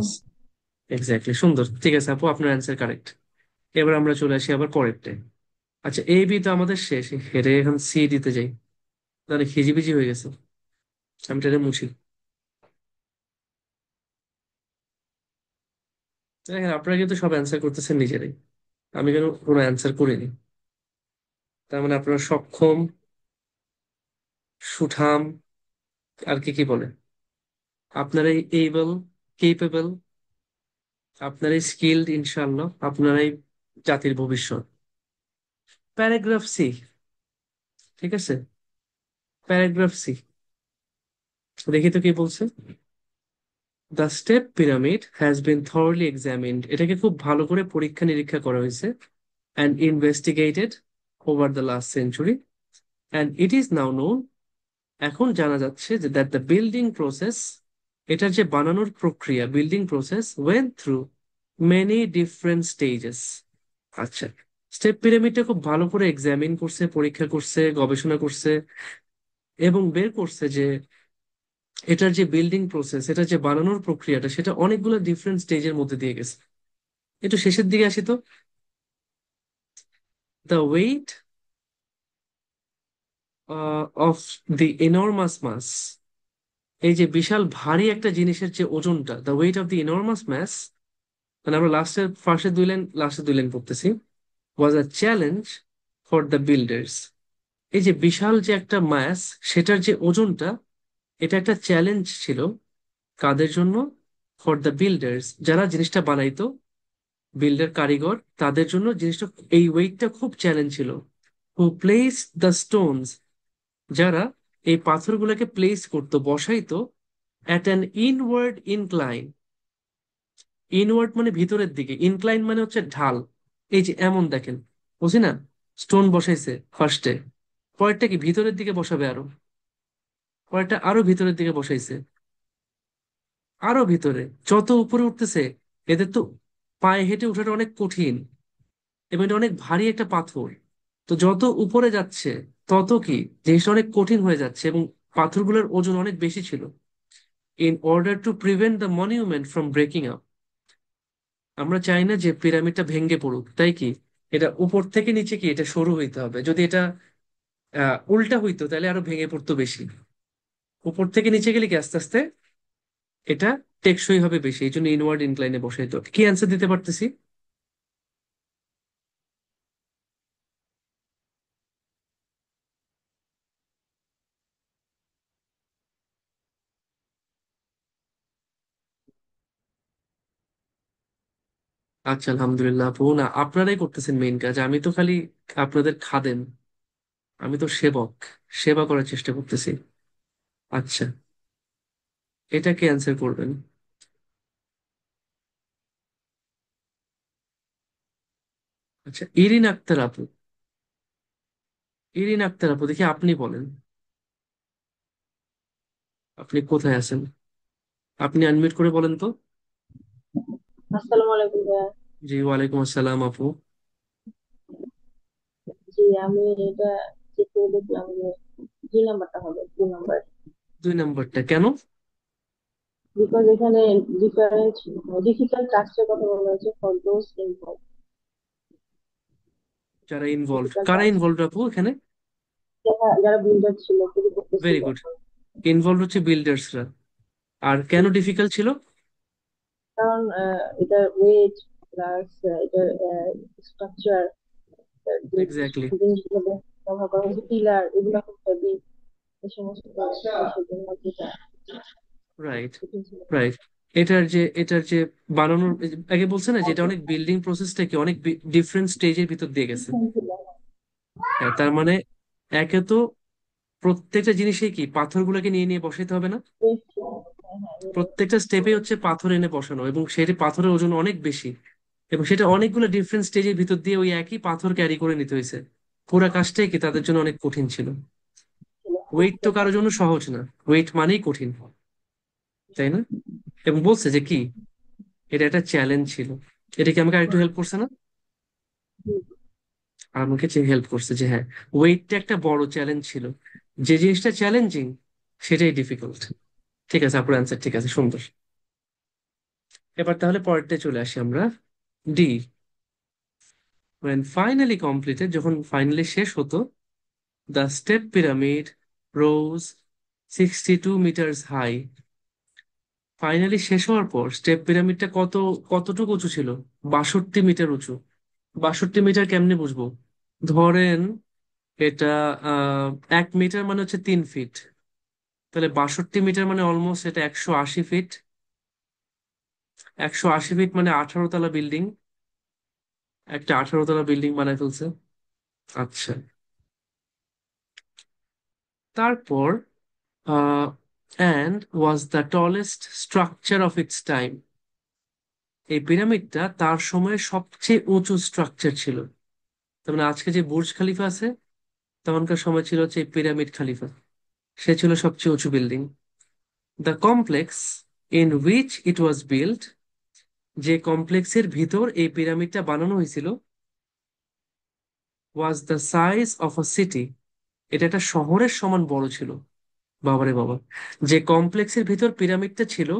[SPEAKER 1] এক্স্যাক্টলি, সুন্দর, ঠিক আছে আপু, আপনার অ্যান্সার কারেক্ট। এবার আমরা চলে আসি আবার পরেরটায়। আচ্ছা, এ বি তো আমাদের শেষ, হেরে এখন সি দিতে যাই, তাহলে হিজিবিজি হয়ে গেছে। আমি এটা মুছি। দেখেন, আপনারা কিন্তু সব অ্যান্সার করতেছেন নিজেরাই, আমি কেন কোনো অ্যান্সার করিনি। তার মানে আপনারা সক্ষম, সুঠাম, আর কি কি বলে, আপনারাই এইবল, কেপেবল, আপনারাই স্কিল্ড, ইনশাল্লাহ আপনারাই জাতির ভবিষ্যৎ। প্যারাগ্রাফ সি, ঠিক আছে, প্যারাগ্রাফ সি, দেখি তো কি বলছে। The step pyramid has been thoroughly examined, এটাকে খুব ভালো করে পরীক্ষা নিরীক্ষা করা হয়েছে, and investigated over the last century, and it is now known, এখন জানা যাচ্ছে যে দ্যাট দ্য বিল্ডিং প্রসেস, এটার যে বানানোর প্রক্রিয়া, building process went through many different stages. আচ্ছা, স্টেপ পিরামিডটা খুব ভালো করে এক্সামিন করছে, পরীক্ষা করছে, গবেষণা করছে, এবং বের করছে যে এটার যে বিল্ডিং প্রসেস, এটা যে বানানোর প্রক্রিয়াটা, সেটা অনেকগুলো ডিফারেন্ট স্টেজের মধ্যে দিয়ে গেছে। একটু শেষের দিকে আসি তো। The weight of the enormous mass, এই যে বিশাল ভারী একটা জিনিসের যে ওজনটা, the weight of the enormous mass, মানে আমরা লাস্টের দুই লাইন পড়তেছি, was a challenge for the builders. এই যে বিশাল যে একটা মাস, সেটার যে ওজনটা, এটা একটা চ্যালেঞ্জ ছিল কাদের জন্য? ফর দ্য বিল্ডার্স, যারা জিনিসটা বানাইতো, বিল্ডার কারিগর, তাদের জন্য জিনিসটা, এই ওয়েটটা খুব চ্যালেঞ্জ ছিল। হু প্লেস দ্য স্টোনস, যারা এই পাথরগুলোকে প্লেস করতো, বসাইতো, at an inward incline. Inward মানে ভিতরের দিকে, ইনক্লাইন মানে হচ্ছে ঢাল। এই যে এমন দেখেন, বুঝি না, স্টোন বসাইছে ফার্স্টে, পরেরটা কি ভিতরের দিকে বসাবে, আরো পরেরটা আরো ভিতরের দিকে বসাইছে, আরো ভিতরে, যত উপরে উঠতেছে, এদের তো পায়ে হেঁটে ওঠাটা অনেক কঠিন, এবং এটা অনেক ভারী একটা পাথর। তো যত উপরে যাচ্ছে, তত কি জিনিসটা অনেক কঠিন হয়ে যাচ্ছে, এবং পাথরগুলোর ওজন অনেক বেশি ছিল। In order to prevent the monument from breaking up, আমরা চাই না যে পিরামিডটা ভেঙে পড়ুক, তাই কি এটা উপর থেকে নিচে কি এটা সরু হইতে হবে। যদি এটা উল্টা হইতো তাহলে আরো ভেঙে পড়তো বেশি। উপর থেকে নিচে গেলে কি আস্তে আস্তে এটা টেকসই হবে বেশি, এই জন্য ইনওয়ার্ড ইনক্লাইনে বসাইতো। কি অ্যান্সার দিতে পারতেছি? আচ্ছা, আলহামদুলিল্লাহ আপু। না, আপনারাই করতেছেন মেইন কাজ, আমি তো খালি আপনাদের খাদেম, আমি তো সেবক, সেবা করার চেষ্টা করতেছি। আচ্ছা, এটা কি অ্যান্সার করবেন? আচ্ছা, ইরিন আক্তার আপু, ইরিন আক্তার আপু, দেখি আপনি বলেন, আপনি কোথায় আছেন? আপনি আনমিউট করে বলেন তো।
[SPEAKER 4] আসসালামু আলাইকুম ভাইয়া।
[SPEAKER 1] জি, ওয়ালাইকুম আসসালাম আপু।
[SPEAKER 4] জি, আমি এটা চেক করে দেখলাম যে 2 নাম্বারটা হবে, 2 নাম্বার।
[SPEAKER 1] দুই নাম্বারটা কেন?
[SPEAKER 4] বিকজ এখানে ডিফারেন্ট ডিফিকাল্ট টাস্কের কথা বলা হয়েছে ফর দোজ ইনভলভ।
[SPEAKER 1] যারা ইনভলভ,
[SPEAKER 4] ডিফিকাল্ট
[SPEAKER 1] কারা
[SPEAKER 4] টাস্ক,
[SPEAKER 1] ইনভলভ আপু এখানে?
[SPEAKER 4] যারা বিল্ডার ছিল, শুরু
[SPEAKER 1] ভেরি
[SPEAKER 4] করতেছিল।
[SPEAKER 1] গুড। ইনভলভ হচ্ছে বিল্ডার্সরা। আর কেন ডিফিকাল্ট ছিল?
[SPEAKER 4] কারণ এটার ওয়েট প্লাস এটার স্ট্রাকচার, যে
[SPEAKER 1] এক্স্যাক্টলি।
[SPEAKER 4] জিনিসগুলো ব্যবহার করা হয়েছে, পিলার, এগুলো খুব হেভি। এই সমস্ত জিনিসের জন্য যেটা
[SPEAKER 1] রাইট,
[SPEAKER 4] কঠিন ছিল।
[SPEAKER 1] রাইট। এটার যে বানানোর, আগে বলছে না যে এটা অনেক বিল্ডিং প্রসেসটাকে অনেক ডিফারেন্ট স্টেজের ভিতর দিয়ে গেছে।
[SPEAKER 4] কঠিন ছিল।
[SPEAKER 1] হ্যাঁ, তার মানে একে তো প্রত্যেকটা জিনিসে কি পাথরগুলোকে নিয়ে নিয়ে বসাইতে হবে না?
[SPEAKER 4] Weight ছিল। হ্যাঁ, হ্যাঁ,
[SPEAKER 1] প্রত্যেকটা স্টেপে হচ্ছে পাথর এনে বসানো, এবং সেটা পাথরের ওজন অনেক বেশি, এবং সেটা অনেকগুলো ডিফারেন্ট স্টেজের ভিতর দিয়ে ওই একই পাথর ক্যারি করে নিতে হয়েছে। পুরা কাজটাই কি তাদের জন্য অনেক কঠিন ছিল।
[SPEAKER 4] ছিল।
[SPEAKER 1] ওয়েট তো কারোর জন্য সহজ না, ওয়েট মানেই কঠিন, তাই না? এবং বলছে যে কি এটা একটা চ্যালেঞ্জ ছিল। এটা কি আমাকে আরেকটু হেল্প করছে না? আর আমাকে হেল্প করছে যে হ্যাঁ, ওয়েটটা একটা বড় চ্যালেঞ্জ ছিল, যে জিনিসটা চ্যালেঞ্জিং সেটাই ডিফিকাল্ট। ঠিক আছে, আপনার অ্যান্সার ঠিক আছে, সুন্দর। এবার তাহলে পরেরটায় চলে আসি আমরা। ডি, when finally completed, যখন ফাইনালি শেষ হতো, the step pyramid rose 62 meters high, finally শেষ হওয়ার পর স্টেপ পিরামিডটা কতটুকু উঁচু ছিল? 62 মিটার উঁচু। 62 মিটার কেমনে বুঝবো? ধরেন এটা আহ 1 মিটার মানে হচ্ছে 3 ফিট, তাহলে 62 মিটার মানে অলমোস্ট এটা 180 ফিট। 180 ফিট মানে 18 তলা বিল্ডিং, একটা 18 তলা বিল্ডিং বানায় ফেলছে। আচ্ছা, তারপর and was the tallest structure of its time. এই পিরামিডটা তার সময়ে সবচেয়ে উঁচু স্ট্রাকচার ছিল। তার মানে আজকে যে বুর্জ খলিফা আছে, তখনকার সময় ছিল হচ্ছে এই পিরামিড খলিফা, সে ছিল সবচেয়ে উঁচু building. The complex in which it was built, যে কমপ্লেক্সের ভিতর এই পিরামিডটা বানানো হয়েছিল, was the size of a city, এটা একটা শহরের সমান বড় ছিল। বাবারে বাবা, যে কমপ্লেক্সের ভিতর পিরামিডটা ছিল,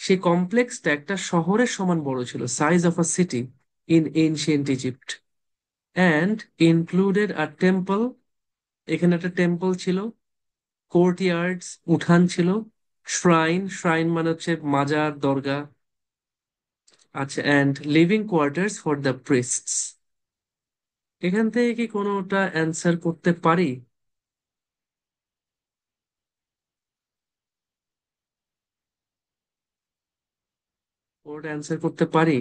[SPEAKER 1] সেই কমপ্লেক্সটা একটা শহরের সমান বড় ছিল, size of a city in ancient Egypt, and included a temple, এখানে একটা টেম্পল ছিল, কোর্টইয়ার্ডস, উঠান ছিল, শ্রাইন, শ্রাইন মানে হচ্ছে মাজার, দরগা, আচ্ছা, and living quarters for the priests. এখান থেকে কি কোনোটা অ্যান্সার করতে পারি? কোনোটা অ্যান্সার করতে পারি?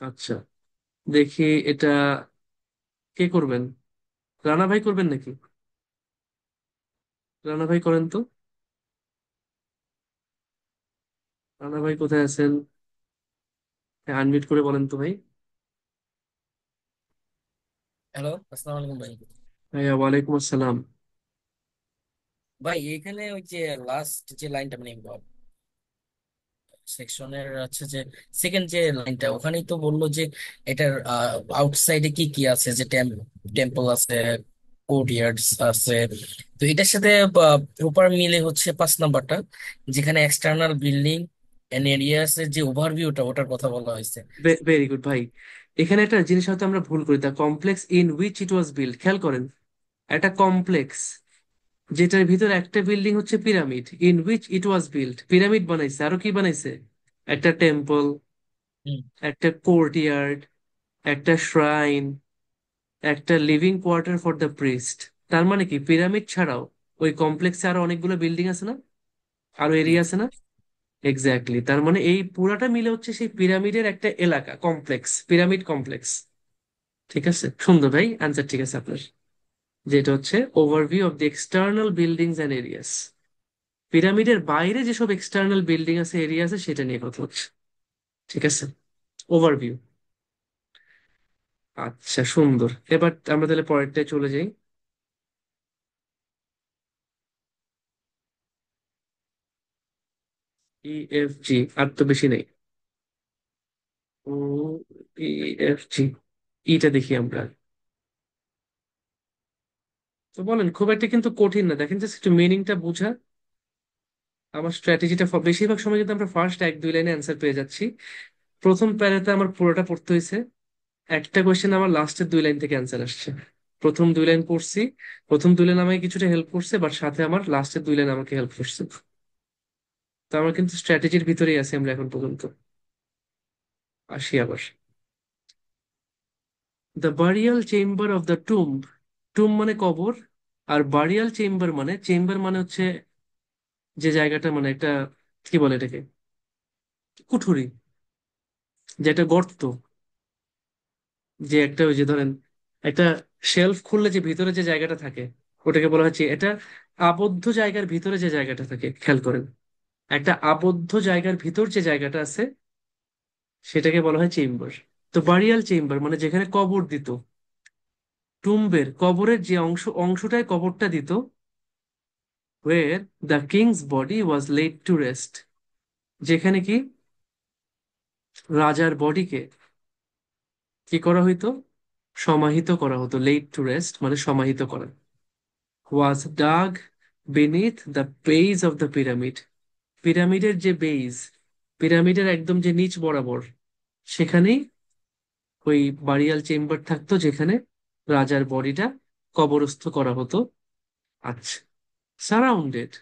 [SPEAKER 1] আচ্ছা, দেখি এটা কে করবেন? রানা ভাই করবেন নাকি? রানা ভাই করেন তো। রানা ভাই কোথায় আছেন? আনমিউট করে বলেন তো ভাই।
[SPEAKER 5] হ্যালো, আসসালামু আলাইকুম ভাই।
[SPEAKER 1] ভাইয়া ওয়ালাইকুম আসসালাম।
[SPEAKER 5] ভাই এখানে ওই যে লাস্ট যে লাইনটা মানে সেকশনের আছে যে সেকেন্ড যে লাইনটা, ওখানেই তো বললো যে এটার আউটসাইডে কি কি আছে, যে টেম্পল আছে, কোর্টইয়ার্ডস আছে। তো এটার সাথে প্রপার মিলে হচ্ছে 5 নাম্বারটা, যেখানে এক্সটার্নাল বিল্ডিং এন্ড এরিয়াস এর যে ওভারভিউটা ওটার কথা বলা হয়েছে।
[SPEAKER 1] ভেরি গুড ভাই। এখানে একটা জিনিস হয়তো আমরা ভুল করি, the complex in which it was build, খেয়াল করেন, একটা কমপ্লেক্স যেটার ভিতর একটা বিল্ডিং হচ্ছে pyramid, in which it was build, pyramid বানাইছে, আরো কি বানাইছে, একটা টেম্পল,
[SPEAKER 5] হুম।
[SPEAKER 1] একটা কোর্টইয়ার্ড, একটা শ্রাইন, একটা living quarter for the priest. তার মানে কি পিরামিড ছাড়াও ওই কমপ্লেক্সে আরো অনেকগুলো বিল্ডিং আছে না, আরো
[SPEAKER 5] জি।
[SPEAKER 1] এরিয়া আছে না? এক্স্যাক্টলি, তার মানে এই পুরাটা মিলে হচ্ছে সেই পিরামিডের একটা এলাকা, কমপ্লেক্স, পিরামিড কমপ্লেক্স। ঠিক আছে, সুন্দর ভাই, অ্যান্সার ঠিক আছে আপনার। যেটা হচ্ছে overview of the external buildings and areas, পিরামিডের বাইরে যেসব এক্সটার্নাল বিল্ডিং আছে, এরিয়া আছে, সেটা নিয়ে কথা হচ্ছে। ঠিক আছে, ওভারভিউ। আচ্ছা সুন্দর, এবার আমরা তাহলে পরেরটায় চলে যাই। ই এফ জি, আর তো বেশি নেই। ই এফ জি, ইটা দেখি আমরা। তো বলেন, খুব একটা কিন্তু কঠিন না, দেখেন জাস্ট একটু মিনিংটা বোঝা। আমার স্ট্র্যাটেজিটা বেশিরভাগ সময় কিন্তু আমরা ফার্স্ট 1-2 লাইনে অ্যান্সার পেয়ে যাচ্ছি। প্রথম প্যারাতে আমার পুরোটা পড়তে হয়েছে, একটা কোয়েশ্চেন আমার লাস্টের 2 লাইন থেকে অ্যান্সার আসছে। প্রথম 2 লাইন পড়ছি, প্রথম 2 লাইন আমাকে কিছুটা হেল্প করছে, বাট সাথে আমার লাস্টের 2 লাইন আমাকে হেল্প করছে। তো আমার কিন্তু স্ট্র্যাটেজির ভিতরেই আছি আমরা এখন পর্যন্ত। আসি আবার, the burial chamber of the tomb, টুম মানে কবর, আর বারিয়াল চেম্বার মানে, চেম্বার মানে হচ্ছে যে জায়গাটা, মানে একটা, কি বলে এটাকে, কুঠুরি, যেটা গর্ত, যে একটা ওই যে ধরেন একটা শেলফ খুললে যে ভিতরে যে জায়গাটা থাকে, ওটাকে বলা হচ্ছে, এটা আবদ্ধ জায়গার ভিতরে যে জায়গাটা থাকে, খেয়াল করেন, একটা আবদ্ধ জায়গার ভিতর যে জায়গাটা আছে, সেটাকে বলা হয় চেম্বার। তো বারিয়াল চেম্বার মানে যেখানে কবর দিত, টুম্বের কবরের যে অংশটায় কবরটা দিত, where the king's body was laid to rest, যেখানে কি রাজার বডিকে কি করা হইতো, সমাহিত করা হতো, লেড টু রেস্ট মানে সমাহিত করা। Was dug beneath the base of the pyramid, পিরামিডের যে বেজ, পিরামিডের একদম যে নিচ বরাবর, সেখানেই ওই বারিয়াল চেম্বার থাকতো, যেখানে রাজার বডিটা কবরস্থ করা হতো। আচ্ছা, সারাউন্ডেড,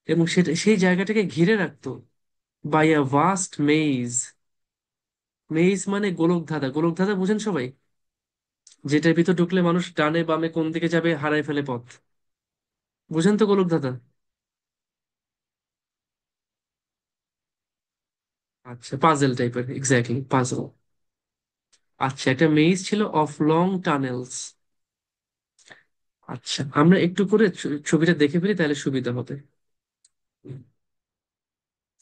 [SPEAKER 1] এবং সেটা সেই জায়গাটাকে ঘিরে রাখতো by a vast maze, maze মানে গোলকধাঁধা, গোলকধাঁধা বুঝেন সবাই, যেটার ভিতর ঢুকলে মানুষ ডানে বামে কোন দিকে যাবে হারায় ফেলে পথ, বুঝেন তো গোলকধাঁধা? আচ্ছা, পাজেল টাইপের, এক্স্যাক্টলি পাজেল। আচ্ছা, একটা মেইজ ছিল অফ লং টানেলস। আচ্ছা, আমরা একটু করে ছবিটা দেখে ফেলি, তাহলে সুবিধা হবে।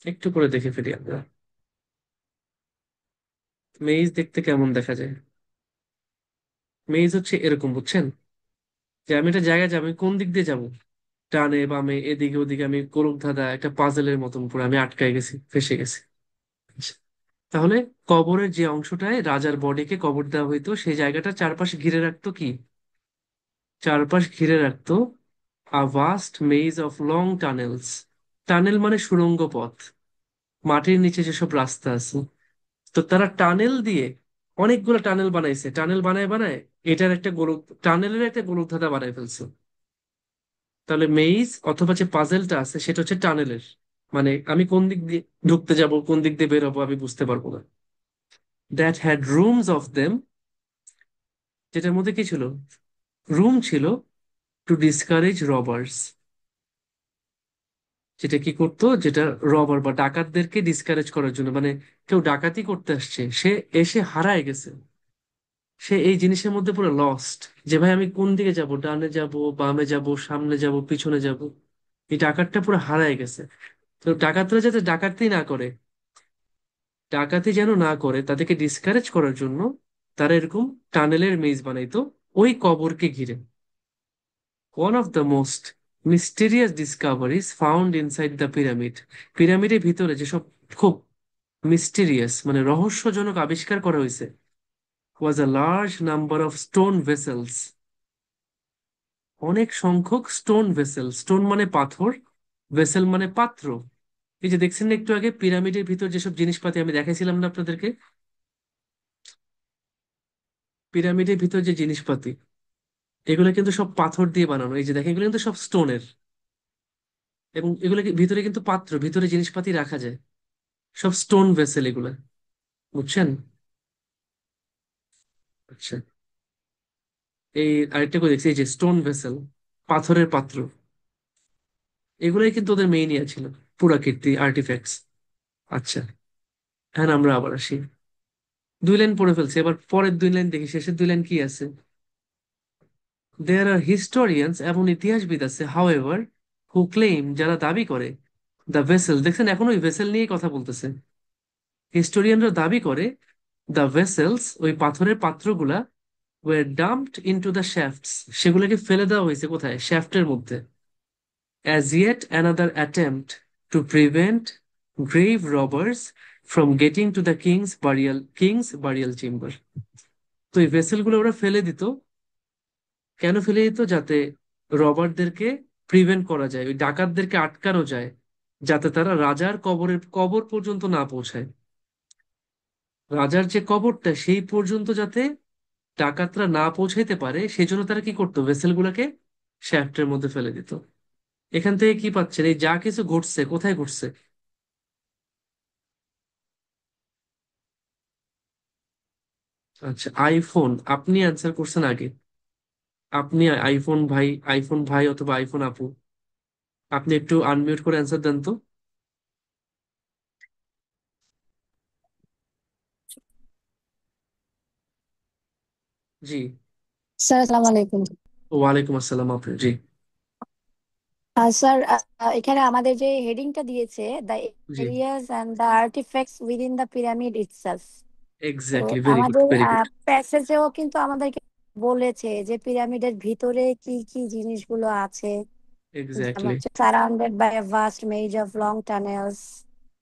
[SPEAKER 1] একটু করে দেখে ফেলি আমরা, মেইজ দেখতে কেমন দেখা যায়। মেইজ হচ্ছে এরকম, বুঝছেন, যে আমি একটা জায়গায় যাবো, আমি কোন দিক দিয়ে যাবো, ডানে বামে এদিকে ওদিকে, আমি গোলক ধাঁধা একটা পাজলের মতন পুরো আমি আটকায় গেছি, ফেসে গেছি। আচ্ছা, তাহলে কবরের যে অংশটায় রাজার বডিকে কবর দেওয়া হইতো, সেই জায়গাটা চারপাশে ঘিরে রাখতো কি, চারপাশ ঘিরে রাখতো a vast maze of long tunnels. Tunnel মানে সুড়ঙ্গ পথ, মাটির নিচে যেসব রাস্তা আছে। তো তারা টানেল দিয়ে অনেকগুলো টানেল বানাইছে, টানেল বানায় বানায় এটার একটা গোলক, টানেলের একটা গোলকধাঁধা বানায় ফেলছে। তাহলে মেইজ অথবা যে পাজেলটা আছে সেটা হচ্ছে টানেলের, মানে আমি কোন দিক দিয়ে ঢুকতে যাব, কোন দিক দিয়ে বের হবো আমি বুঝতে পারবো না। That had rooms of them, যেটার মধ্যে কি ছিল, রুম ছিল, টু ডিসকারেজ রবার্স, যেটা কি করতো, যেটা রবার বা ডাকাতদেরকে ডিসকারেজ করার জন্য, মানে কেউ ডাকাতি করতে আসছে, সে এসে হারায় গেছে, সে এই জিনিসের মধ্যে পুরো লস্ট, যে ভাই আমি কোন দিকে যাব, ডানে যাব, বামে যাব, সামনে যাব, পিছনে যাব। এই ডাকাতটা পুরো হারায় গেছে। তো ডাকাতরা যাতে ডাকাতি না করে, ডাকাতি যেন না করে, তাদেরকে ডিসকারেজ করার জন্য তারা এরকম টানেলের মেজ বানাইতো ওই কবরকে ঘিরে। One of the most mysterious discoveries found inside the pyramid, পিরামিডের ভিতরে যেসব খুব মিস্টেরিয়াস মানে রহস্যজনক আবিষ্কার করা হয়েছে, was a large number of stone vessels, অনেক সংখ্যক স্টোন ভেসেল, স্টোন মানে পাথর, ভেসেল মানে পাত্র। এই যে দেখছেন না একটু আগে পিরামিডের ভিতর যেসব জিনিসপাতি আমি দেখাইছিলাম না আপনাদেরকে, পিরামিডের ভিতর যে জিনিসপাতি, এগুলো কিন্তু সব পাথর দিয়ে বানানো, এই যে দেখেন এগুলো কিন্তু সব স্টোনের, এবং এগুলো ভিতরে কিন্তু পাত্র, ভিতরে জিনিসপাতি রাখা যায়, সব স্টোন ভেসেল এগুলা, বুঝছেন। আচ্ছা, এই আরেকটা করে দেখছি, এই যে স্টোন ভেসেল, পাথরের পাত্র, এগুলাই কিন্তু ওদের মেইন ইয়া ছিল, পুরাকীর্তি আর্টিফ্যাক্টস। আচ্ছা, হ্যাঁ আমরা আবার আসি, 2 লাইন পড়ে ফেলছি, এবার পরের 2 লাইন দেখি, শেষের 2 লাইন কি আছে। দেয়ার আর হিস্টোরিয়ান্স, এমন ইতিহাসবিদ আছে, হাউএভার, হু ক্লেম, যারা দাবি করে, দ্য ভেসেল, দেখছেন এখন ওই ভেসেল নিয়েই কথা বলতেছে, হিস্টোরিয়ানরা দাবি করে, দ্য ভেসেলস, ওই পাথরের পাত্রগুলা, ওয়ার ডাম্পড ইনটু দ্য শ্যাফটস, সেগুলোকে ফেলে দেওয়া হয়েছে কোথায়, শ্যাফটের মধ্যে, as yet another attempt to prevent grave robbers from getting to the king's burial chamber. তো এই ভেসেলগুলো ওরা ফেলে দিত, কেন ফেলে দিত, যাতে রবারদেরকে প্রিভেন্ট করা যায়, ওই ডাকাতদেরকে আটকানো যায়, যাতে তারা রাজার কবর পর্যন্ত না পৌঁছায়, রাজার যে কবরটা সেই পর্যন্ত যাতে ডাকাতরা না পৌঁছাইতে পারে, সেই জন্য তারা কি করতো, ভেসেলগুলোকে শ্যাফটের মধ্যে ফেলে দিত। এখান থেকে কি পাচ্ছেন, এই যা কিছু ঘটছে কোথায় ঘটছে। আচ্ছা, আইফোন, আপনি অ্যান্সার করছেন আগে, আপনি আইফোন ভাই, আইফোন ভাই অথবা আইফোন আপু, আপনি একটু আনমিউট করে অ্যান্সার দেন তো। জি।
[SPEAKER 6] স্যার আসসালামু আলাইকুম।
[SPEAKER 1] ওয়ালাইকুম আসসালাম আপু, জি।
[SPEAKER 6] স্যার, এখানে আমাদের যে হেডিংটা দিয়েছে, the
[SPEAKER 1] G,
[SPEAKER 6] areas and the artefacts within the pyramid itself. তো
[SPEAKER 1] এক্স্যাক্টলি, ভেরি গুড
[SPEAKER 6] আমাদের
[SPEAKER 1] ভেরি গুড।
[SPEAKER 6] প্যাসেজেও কিন্তু আমাদেরকে বলেছে যে পিরামিডের ভিতরে কি কি জিনিসগুলো আছে, যেমন
[SPEAKER 1] এক্স্যাক্টলি,
[SPEAKER 6] হচ্ছে surrounded by a vast maze of long tunnels,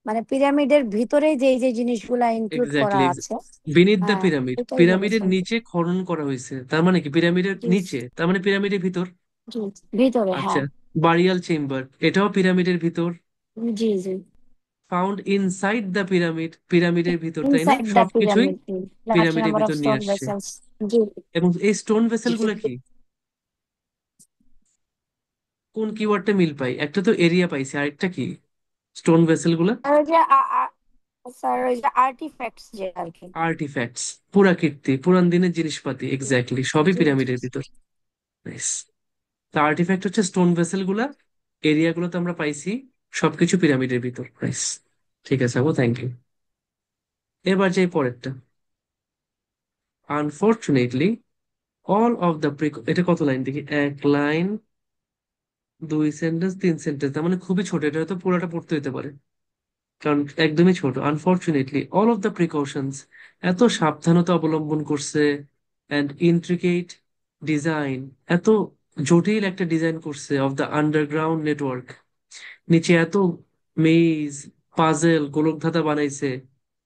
[SPEAKER 6] মানে পিরামিডের ভিতরে যে যে জিনিসগুলো ইনক্লুড করা
[SPEAKER 1] এক্স্যাক্টলি,
[SPEAKER 6] আছে।
[SPEAKER 1] বিনিথ দ্য
[SPEAKER 6] হ্যাঁ,
[SPEAKER 1] পিরামিড,
[SPEAKER 6] এটাই
[SPEAKER 1] পিরামিডের
[SPEAKER 6] বলেছেন।
[SPEAKER 1] নিচে খনন করা হয়েছে, তার মানে কি পিরামিডের
[SPEAKER 6] জি
[SPEAKER 1] নিচে, তার মানে পিরামিডের ভিতর।
[SPEAKER 6] জি, ভিতরে,
[SPEAKER 1] আচ্ছা,
[SPEAKER 6] হ্যাঁ।
[SPEAKER 1] বারিয়াল চেম্বার, এটাও পিরামিডের ভিতর।
[SPEAKER 6] জি জি,
[SPEAKER 1] ফাউন্ড ইনসাইড দ্য পিরামিড, পিরামিডের ভিতর, তাই না,
[SPEAKER 6] ইনসাইড দ্য
[SPEAKER 1] সবকিছুই
[SPEAKER 6] পিরামিড, লার্জ
[SPEAKER 1] পিরামিডের
[SPEAKER 6] নাম্বার অফ
[SPEAKER 1] ভিতর নিয়ে
[SPEAKER 6] স্টোন
[SPEAKER 1] আসছে।
[SPEAKER 6] ভেসেলস। জি
[SPEAKER 1] এবং এই স্টোন ভেসেল
[SPEAKER 6] জি।
[SPEAKER 1] গুলা কি, কোন কিওয়ার্ডটা মিল পাই, একটা তো এরিয়া পাইছি, আরেকটা কি, স্টোন ভেসেল গুলা,
[SPEAKER 6] আর ওই যে স্যার, ওই যে আর্টিফ্যাক্টস যে আর কি।
[SPEAKER 1] আর্টিফ্যাক্টস, পুরাকীর্তি, পুরান দিনের জিনিসপাতি, এক্স্যাক্টলি সবই
[SPEAKER 6] জি জি
[SPEAKER 1] পিরামিডের ভিতর। নাইস। তা আর্টিফ্যাক্ট হচ্ছে স্টোন ভেসেল গুলা, এরিয়া গুলো তো আমরা পাইছি, সবকিছু পিরামিডের ভিতর। নাইস, ঠিক আছে আপু, থ্যাংক ইউ। এবার যে পরেরটা, আনফর্চুনেটলি অল অফ দ্য এটা কত লাইন দেখি, এক লাইন, দুই সেন্টেন্স, তিন সেন্টেন্স, তার মানে খুবই ছোট, এটা হয়তো পুরোটা পড়তে হতে পারে কারণ একদমই ছোট। Unfortunately all of the precautions, এত সাবধানতা অবলম্বন করছে, অ্যান্ড ইন্ট্রিকেট ডিজাইন, এত জটিল একটা ডিজাইন করছে অফ দ্য আন্ডারগ্রাউন্ড নেটওয়ার্ক, নিচে এত মেজ, পাজেল, গোলকধাঁধা বানাইছে,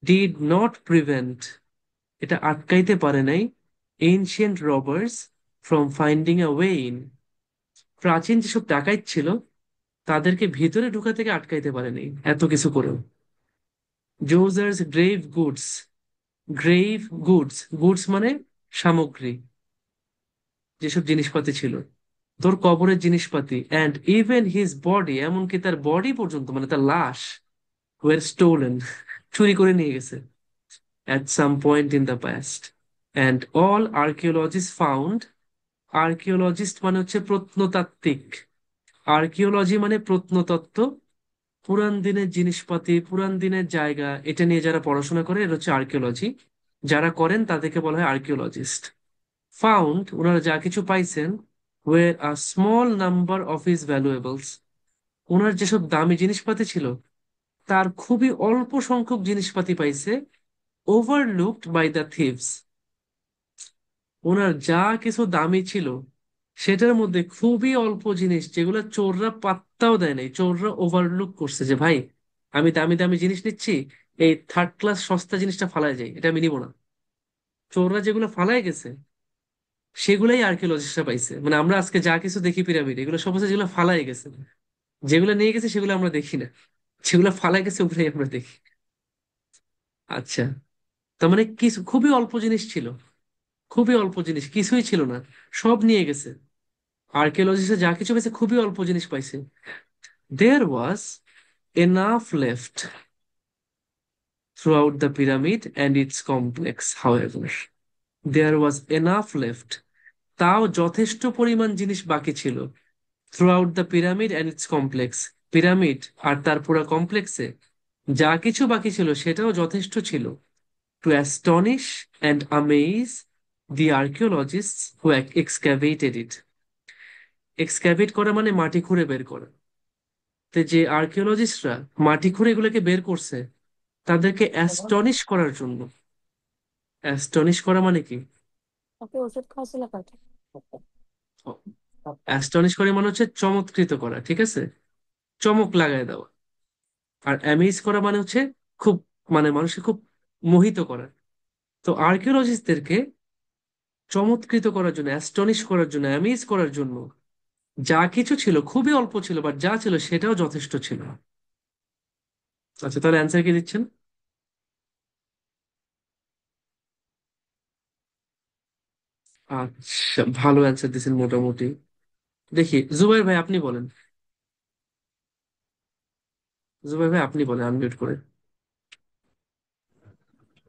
[SPEAKER 1] ডিড নট প্রিভেন্ট, এটা আটকাইতে পারে নাই ancient robbers from finding a way in, প্রাচীন যেসব ডাকাইত ছিল তাদেরকে ভিতরে ঢুকা থেকে আটকাইতে পারেনি এত কিছু করেও। Djoser's grave goods, grave goods, goods মানে সামগ্রী, যেসব জিনিসপাতি ছিল, তোর কবরের জিনিসপাতি, অ্যান্ড ইভেন হিজ বডি, এমনকি তার বডি পর্যন্ত মানে তার লাশ, ওয়ার স্টোলেন, চুরি করে নিয়ে গেছে at some point in the past. And all archaeologists found, archaeologist মানে হচ্ছে প্রত্নতাত্ত্বিক, আর্কিওলজি মানে প্রত্নতত্ত্ব, পুরান দিনের জিনিসপাতি, পুরান দিনের জায়গা, এটা নিয়ে যারা পড়াশোনা করে এটা হচ্ছে আর্কিওলজি, যারা করেন তাদেরকে বলা হয় আর্কিওলজিস্ট। ফাউন্ড, ওনারা যা কিছু পাইছেন, were a small number of his valuables, ওনার যেসব দামি জিনিসপাতি ছিল তার খুবই অল্প সংখ্যক জিনিসপাতি পাইছে, ওভারলুকড বাই দ্য থিভস, ওনার যা কিছু দামি ছিল সেটার মধ্যে খুবই অল্প জিনিস যেগুলো চোররা পাত্তাও দেয় নাই, চোররা ওভারলুক করছে যে ভাই আমি দামি দামি জিনিস নিচ্ছি, এই থার্ড ক্লাস সস্তা জিনিসটা ফালায় যায়, এটা আমি নিবো না। চোররা যেগুলো ফালায় গেছে সেগুলাই আর্কিওলজিস্টরা পাইছে, মানে আমরা আজকে যা কিছু দেখি পিরামিড, এগুলো সব হচ্ছে যেগুলো ফালায় গেছে, যেগুলো নিয়ে গেছে সেগুলো আমরা দেখি না, যেগুলো ফালায় গেছে ওগুলাই আমরা দেখি। আচ্ছা, তার মানে কিছু খুবই অল্প জিনিস ছিল, খুবই অল্প জিনিস, কিছুই ছিল না, সব নিয়ে গেছে। আর্কিওলজিস্টরা যা কিছু পেয়েছে খুবই অল্প জিনিস পাইছে। There was enough left throughout the pyramid and its complex, however. There was enough left. তাও যথেষ্ট পরিমাণ জিনিস বাকি ছিল। Throughout the pyramid and its complex. Pyramid আর তার পুরো কমপ্লেক্সে যা কিছু বাকি ছিল সেটাও যথেষ্ট ছিল। To astonish and amaze the archaeologists who excavated it. এক্সক্যাভেট করা মানে মাটি খুঁড়ে বের করা। তো যে আর্কিওলজিস্টরা মাটি খুঁড়ে এগুলোকে বের করছে তাদেরকে অ্যাস্টনিশ করার জন্য, অ্যাস্টনিশ করা মানে কি,
[SPEAKER 6] ওকে ওষুধ খাওয়াছিল কয়টা?
[SPEAKER 1] অ্যাস্টনিশ করে মানে হচ্ছে চমৎকৃত করা, ঠিক আছে, চমক লাগায় দেওয়া। আর অ্যামেজ করা মানে হচ্ছে খুব, মানে মানুষকে খুব মোহিত করা। তো আর্কিওলজিস্টদেরকে চমৎকৃত করার জন্য, অ্যাস্টনিশ করার জন্য, অ্যামেজ করার জন্য যা কিছু ছিল খুবই অল্প ছিল, বাট যা ছিল সেটাও যথেষ্ট ছিল। আচ্ছা, তাহলে অ্যান্সার কি দিচ্ছেন? আচ্ছা, ভালো অ্যান্সার দিচ্ছেন মোটামুটি। দেখি জুবাইর ভাই আপনি বলেন, জুবাইর ভাই আপনি বলেন আনমিউট করে।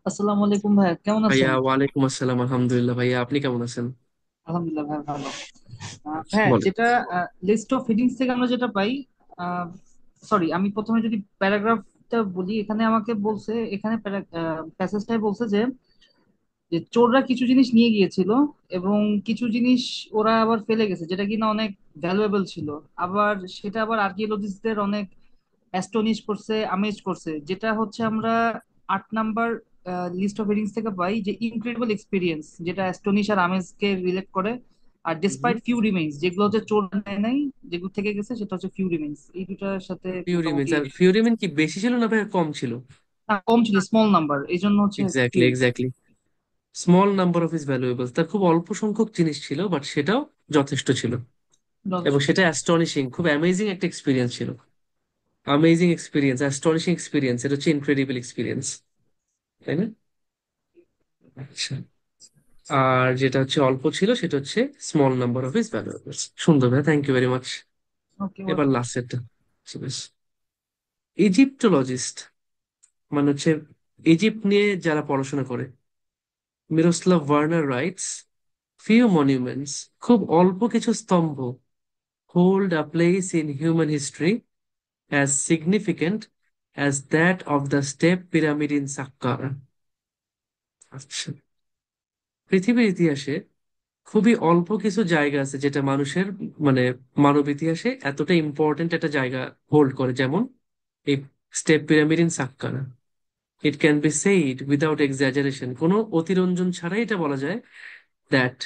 [SPEAKER 7] আসসালামু আলাইকুম ভাইয়া, কেমন
[SPEAKER 1] ভাইয়া
[SPEAKER 7] আছেন?
[SPEAKER 1] ওয়ালাইকুম আসসালাম, আলহামদুলিল্লাহ। ভাইয়া আপনি কেমন আছেন?
[SPEAKER 7] আলহামদুলিল্লাহ ভাই, ভালো।
[SPEAKER 1] আচ্ছা,
[SPEAKER 7] ভাইয়া
[SPEAKER 1] বলেন।
[SPEAKER 7] যেটা লিস্ট অফ হেডিংস থেকে আমরা যেটা পাই, সরি আমি প্রথমে যদি প্যারাগ্রাফটা বলি, এখানে আমাকে বলছে, এখানে প্যাসেজটাই বলছে যে যে চোররা কিছু জিনিস নিয়ে গিয়েছিল এবং কিছু জিনিস ওরা আবার ফেলে গেছে যেটা কিনা অনেক ভ্যালুয়েবল ছিল। আবার সেটা আবার আর্কিওলজিস্টদের অনেক অ্যাস্টনিশ করছে, আমেজ করছে, যেটা হচ্ছে আমরা 8 নাম্বার লিস্ট অফ হেডিংস থেকে পাই, যে ইনক্রেডিবল এক্সপিরিয়েন্স, যেটা অ্যাস্টনিশ আর আমেজকে রিলেট করে। আর ডিসপাইট ফিউ রিমেইন্স, যেগুলো হচ্ছে চোর নেয় নাই, যেগুলো থেকে গেছে সেটা হচ্ছে ফিউ রিমেইন্স, এই দুটার সাথে
[SPEAKER 1] ফিউরি মিনস,
[SPEAKER 7] মোটামুটি।
[SPEAKER 1] আর ফিউরি মিন কি বেশি ছিল না ভাইয়া কম ছিল?
[SPEAKER 7] না, কম ছিল, স্মল নাম্বার, এই জন্য হচ্ছে
[SPEAKER 1] exactly,
[SPEAKER 7] few.
[SPEAKER 1] Exactly, small number of is valuable, তার খুব অল্প সংখ্যক জিনিস ছিল বাট সেটাও যথেষ্ট ছিল, এবং সেটা অ্যাস্টনিশিং, খুব অ্যামেজিং একটা এক্সপিরিয়েন্স ছিল। অ্যামেজিং এক্সপিরিয়েন্স, অ্যাস্টনিশিং এক্সপিরিয়েন্স, এটা হচ্ছে ইনক্রেডিবল এক্সপিরিয়েন্স, তাই না? আচ্ছা, আর যেটা হচ্ছে অল্প ছিল সেটা হচ্ছে স্মল নাম্বার অফ ইস ভ্যালুয়েবলস। সুন্দর ভাই, থ্যাংক ইউ ভেরি মাচ।
[SPEAKER 7] ওকে,
[SPEAKER 1] এবার
[SPEAKER 7] ওয়েলকাম।
[SPEAKER 1] লাস্টেরটা, ইজিপ্টোলজিস্ট মানে হচ্ছে ইজিপ্ট নিয়ে যারা পড়াশোনা করে, Miroslav Verner rights, few monuments, খুব অল্প কিছু স্তম্ভ, hold a place in human history as significant as that of the step pyramid in Saqqara. আচ্ছা, পৃথিবীর ইতিহাসে খুবই অল্প কিছু জায়গা আছে যেটা মানুষের মানে মানব ইতিহাসে এতটা ইম্পর্টেন্ট একটা জায়গা হোল্ড করে, যেমন এই step pyramid in Saqqara. It can be said without exaggeration, কোনো অতিরঞ্জন ছাড়াই এটা বলা যায় দ্যাট,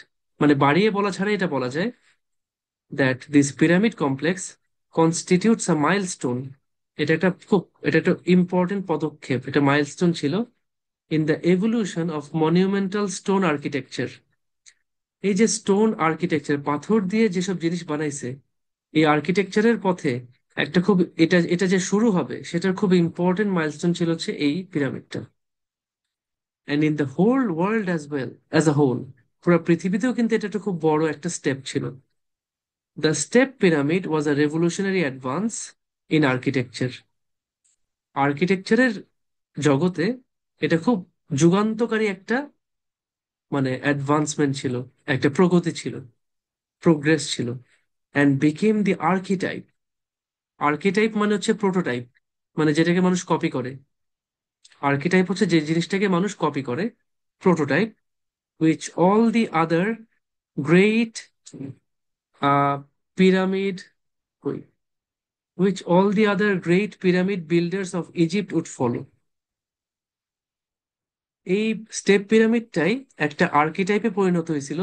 [SPEAKER 1] মানে বাড়িয়ে বলা ছাড়াই এটা বলা যায় that this pyramid complex constitutes a milestone. এটা একটা ইম্পর্টেন্ট পদক্ষেপ, এটা মাইলস্টোন ছিল in the evolution of monumental stone architecture. এই যে স্টোন আর্কিটেকচার, পাথর দিয়ে যেসব জিনিস বানাইছে, এই আর্কিটেকচারের পথে একটা খুব, এটা এটা যে শুরু হবে সেটার খুব ইম্পর্টেন্ট মাইলস্টোন ছিল হচ্ছে এই পিরামিডটা। And in the whole world as well as a whole, পুরো পৃথিবীতেও কিন্তু এটা একটা খুব বড় একটা স্টেপ ছিল। The step pyramid was a revolutionary advance in architecture. আর্কিটেকচারের জগতে এটা খুব যুগান্তকারী একটা মানে অ্যাডভান্সমেন্ট ছিল, একটা প্রগতি ছিল, প্রোগ্রেস ছিল। And became the archetype. Archetype মানে হচ্ছে প্রোটোটাইপ, মানে যেটাকে মানুষ কপি করে। আর্কিটাইপ হচ্ছে যে জিনিসটাকে মানুষ কপি করে, prototype, which all the other great pyramid, which all the other great pyramid builders of Egypt would follow. এই স্টেপ পিরামিডটাই একটা আর্কিটাইপে পরিণত হয়েছিল,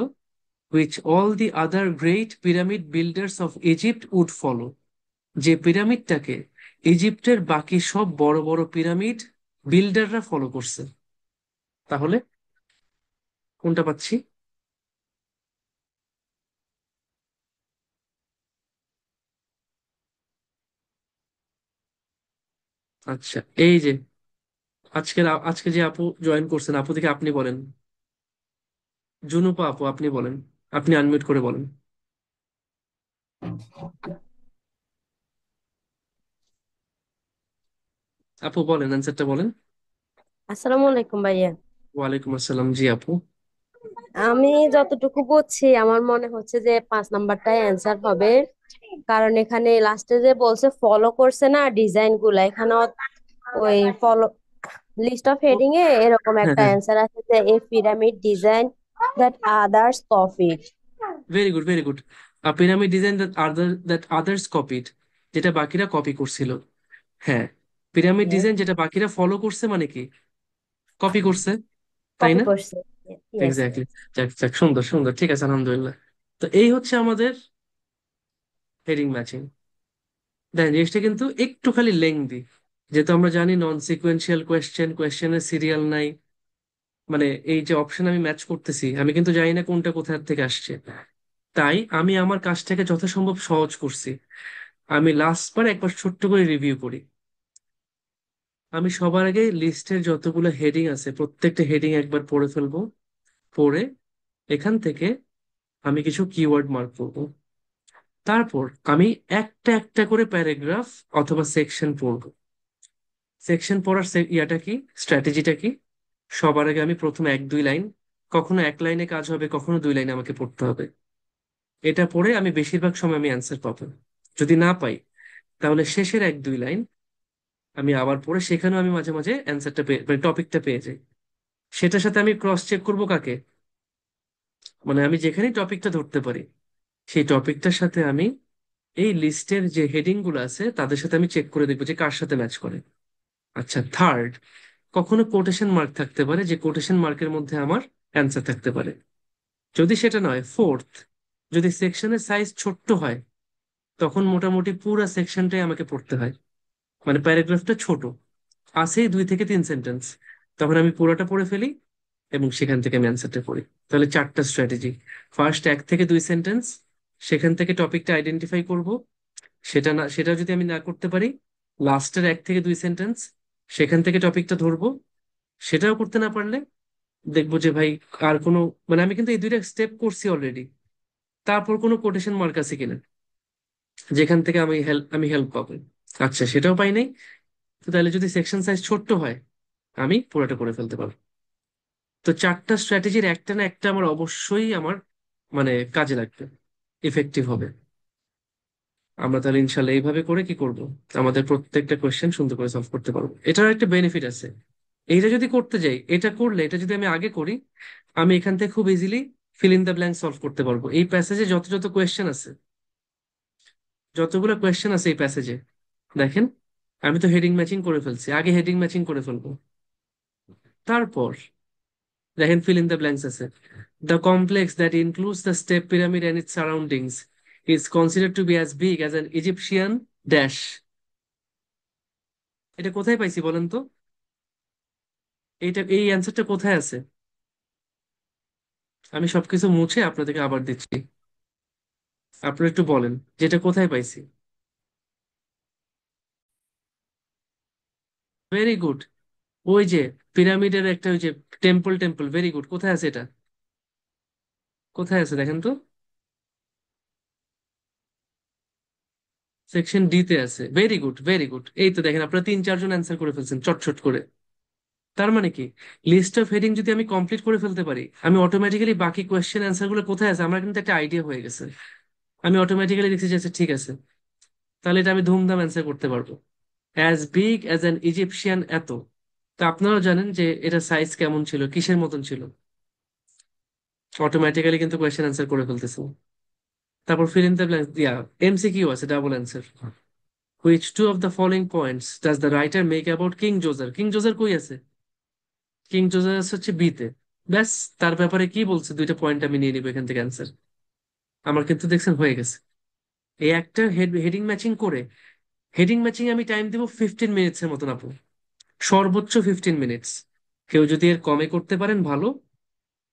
[SPEAKER 1] which all the other great pyramid builders of Egypt would follow, যে পিরামিডটাকে ইজিপ্টের বাকি সব বড় বড় পিরামিড বিল্ডাররা ফলো করছে। তাহলে কোনটা পাচ্ছি? আচ্ছা, এই যে আজকে যে আপু জয়েন করছেন, আপু থেকে আপনি বলেন। জুনুপা আপু আপনি বলেন, আপনি আনমিউট করে বলেন। আপু বলেন, অ্যান্সারটা বলেন।
[SPEAKER 8] আসসালামু আলাইকুম ভাইয়া।
[SPEAKER 1] ওয়ালাইকুম আসসালাম। জি আপু।
[SPEAKER 8] আমি যতটুকু বুঝছি আমার মনে হচ্ছে যে 5 নাম্বারটাই অ্যান্সার হবে, কারণ এখানে লাস্টে যে বলছে ফলো করছে না ডিজাইন গুলা, এখানে ওই ফলো লিস্ট অফ
[SPEAKER 1] ও,
[SPEAKER 8] হেডিং এ এরকম
[SPEAKER 1] হ্যাঁ
[SPEAKER 8] একটা
[SPEAKER 1] হ্যাঁ,
[SPEAKER 8] অ্যান্সার আছে যে a pyramid design that others copied.
[SPEAKER 1] Very good very good. Pyramid design that others copied, যেটা বাকিরা কপি করছিল। হ্যাঁ, পিরামিড ডিজাইন যেটা বাকিরা ফলো করছে মানে কি, কপি করছে, তাই
[SPEAKER 8] কপি
[SPEAKER 1] না?
[SPEAKER 8] করছে। Yes
[SPEAKER 1] exactly.
[SPEAKER 8] ইয়েস।
[SPEAKER 1] যাক যাক, সুন্দর সুন্দর, ঠিক আছে, আলহামদুলিল্লাহ। তো এই হচ্ছে আমাদের হেডিং ম্যাচিং। দেখেন জিনিসটা কিন্তু একটু খালি লেংদি, যেহেতু আমরা জানি নন সিকুয়েন্সিয়াল কোয়েশ্চেন, কোয়েশ্চেনের সিরিয়াল নাই, মানে এই যে অপশন আমি ম্যাচ করতেছি আমি কিন্তু জানি না কোনটা কোথা থেকে আসছে। তাই আমি আমার কাজটাকে যথাসম্ভব সহজ করছি। আমি লাস্ট বার একবার ছোট্ট করে রিভিউ করি। আমি সবার আগে লিস্টের যতগুলো হেডিং আছে প্রত্যেকটা হেডিং একবার পড়ে ফেলবো, পড়ে এখান থেকে আমি কিছু কিওয়ার্ড মার্ক করবো। তারপর আমি একটা একটা করে প্যারাগ্রাফ অথবা সেকশন পড়বো। সেকশন পড়ার ইয়াটা কি, স্ট্র্যাটেজিটা কি, সবার আগে আমি প্রথম 1-2 লাইন, কখনো 1 লাইনে কাজ হবে, কখনো 2 লাইনে আমাকে পড়তে হবে। এটা পড়ে আমি বেশিরভাগ সময় আমি অ্যান্সার পাবো। যদি না পাই তাহলে শেষের 1-2 লাইন আমি আবার পড়ে, সেখানেও আমি মাঝে মাঝে অ্যান্সারটা পেয়ে মানে টপিকটা পেয়ে যাই। সেটার সাথে আমি ক্রস চেক করবো কাকে, মানে আমি যেখানেই টপিকটা ধরতে পারি সেই টপিকটার সাথে আমি এই লিস্টের যে হেডিং গুলো আছে তাদের সাথে আমি চেক করে দেখবো যে কার সাথে ম্যাচ করে। আচ্ছা, থার্ড, কখনো কোটেশন মার্ক থাকতে পারে, যে কোটেশন মার্কের মধ্যে আমার অ্যান্সার থাকতে পারে। যদি সেটা নয়, ফোর্থ, যদি সেকশনের সাইজ ছোট্ট হয় তখন মোটামুটি পুরো সেকশনটাই আমাকে পড়তে হয়, মানে প্যারাগ্রাফটা ছোট, আছেই 2 থেকে 3 সেন্টেন্স, তখন আমি পুরোটা পড়ে ফেলি এবং সেখান থেকে আমি অ্যান্সারটা পড়ি। তাহলে 4টা স্ট্র্যাটেজি। ফার্স্ট 1 থেকে 2 সেন্টেন্স, সেখান থেকে টপিকটা আইডেন্টিফাই করব, সেটা যদি আমি না করতে পারি, লাস্টের 1 থেকে 2 সেন্টেন্স, সেখান থেকে টপিকটা ধরবো, সেটাও করতে না পারলে দেখবো যে ভাই আর কোনো, মানে আমি কিন্তু এই 2টা স্টেপ করছি অলরেডি, তারপর কোনো কোটেশন মার্ক আছে কিনা যেখান থেকে আমি হেল্প পাবো। আচ্ছা, সেটাও পাই নাই, তো তাহলে যদি সেকশন সাইজ ছোট্ট হয় আমি পুরোটা করে ফেলতে পারবো। তো 4টা স্ট্র্যাটেজির একটা না একটা আমার অবশ্যই আমার মানে কাজে লাগবে, ইফেক্টিভ হবে। আমরা তাহলে ইনশাল্লাহ এইভাবে করে কি করব, আমাদের প্রত্যেকটা কোয়েশ্চেন সুন্দর করে সলভ করতে পারবো। এটার একটা বেনিফিট আছে, এইটা যদি করতে যাই, এটা করলে, এটা যদি আমি আগে করি, আমি এখান থেকে খুব easily feel in the blank solve করতে পারবো। এই প্যাসেজে যত যত কোয়েশ্চেন আছে, যতগুলো কোয়েশ্চেন আছে এই প্যাসেজে, দেখেন আমি তো হেডিং ম্যাচিং করে ফেলছি, আগে হেডিং ম্যাচিং করে ফেলবো। তারপর দেখেন ফিল ইন দ্য ব্ল্যাঙ্কস আছে, the complex that includes the step pyramid and it's surroundings is considered two B as big as an Egyptian dash. এটা কোথায় পাইছি বলেন তো? এই অ্যান্সারটা কোথায় আছে? আমি সবকিছু মুছে আপনাদেরকে আবার দিচ্ছি, আপনারা একটু বলেন যেটা কোথায় পাইছি। Very good. ওই যে পিরামিডের একটা ওই যে টেম্পল টেম্পল, ভেরি গুড। কোথায় আছে এটা? কোথায় আছে দেখেন তো? সেকশন ডি তে আছে। Very good, very good. এই তো দেখেন আপনারা 3-4 জন অ্যান্সার করে ফেলছেন চটচট করে। তার মানে কি, লিস্ট অফ হেডিং যদি আমি কমপ্লিট করে ফেলতে পারি, আমি অটোমেটিক্যালি বাকি কোয়েশ্চেন অ্যান্সার গুলো কোথায় আছে আমার কিন্তু একটা আইডিয়া হয়ে গেছে। আমি অটোমেটিক্যালি লিখতে চাইছি, ঠিক আছে, তাহলে এটা আমি ধুমধাম অ্যান্সার করতে পারবো। As big as an Egyptian, এত। তো আপনারাও জানেন যে এটা সাইজ কেমন ছিল, কিসের মতন ছিল। অটোমেটিক্যালি কিন্তু কোয়েশ্চেন অ্যান্সার করে ফেলতেছে। তারপর ফিল ইন দ্য ব্ল্যাঙ্কস দিয়া এমসিকিউ আছে, double answer. Which two of the following points does the writer make about king Djoser? King Djoser কই আছে? কিং জোজার হচ্ছে বিতে। ব্যাস, তার ব্যাপারে কি বলছে 2টা পয়েন্ট আমি নিয়ে নিবো এখান থেকে অ্যান্সার। আমার কিন্তু দেখছেন হয়ে গেছে। এই একটা হেডিং ম্যাচিং করে, হেডিং ম্যাচিং আমি টাইম দিব 15 মিনিটস এর মতন আপু, সর্বোচ্চ 15 মিনিটস। কেউ যদি এর কমে করতে পারেন ভালো,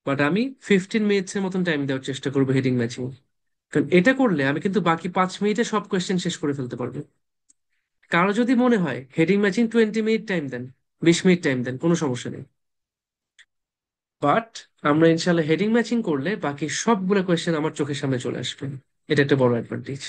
[SPEAKER 1] বাট আমি 15 মিনিটস এর মতন টাইম দেওয়ার চেষ্টা করবো হেডিং ম্যাচিং। কারণ এটা করলে আমি কিন্তু বাকি 5 মিনিটে সব কোয়েশ্চেন শেষ করে ফেলতে পারবো। কারো যদি মনে হয় হেডিং ম্যাচিং 20 মিনিট টাইম দেন, 20 মিনিট টাইম দেন, কোনো সমস্যা নেই। বাট আমরা ইনশাল্লাহ হেডিং ম্যাচিং করলে বাকি সবগুলো কোয়েশ্চেন আমার চোখের সামনে চলে আসবে। এটা একটা বড় অ্যাডভান্টেজ।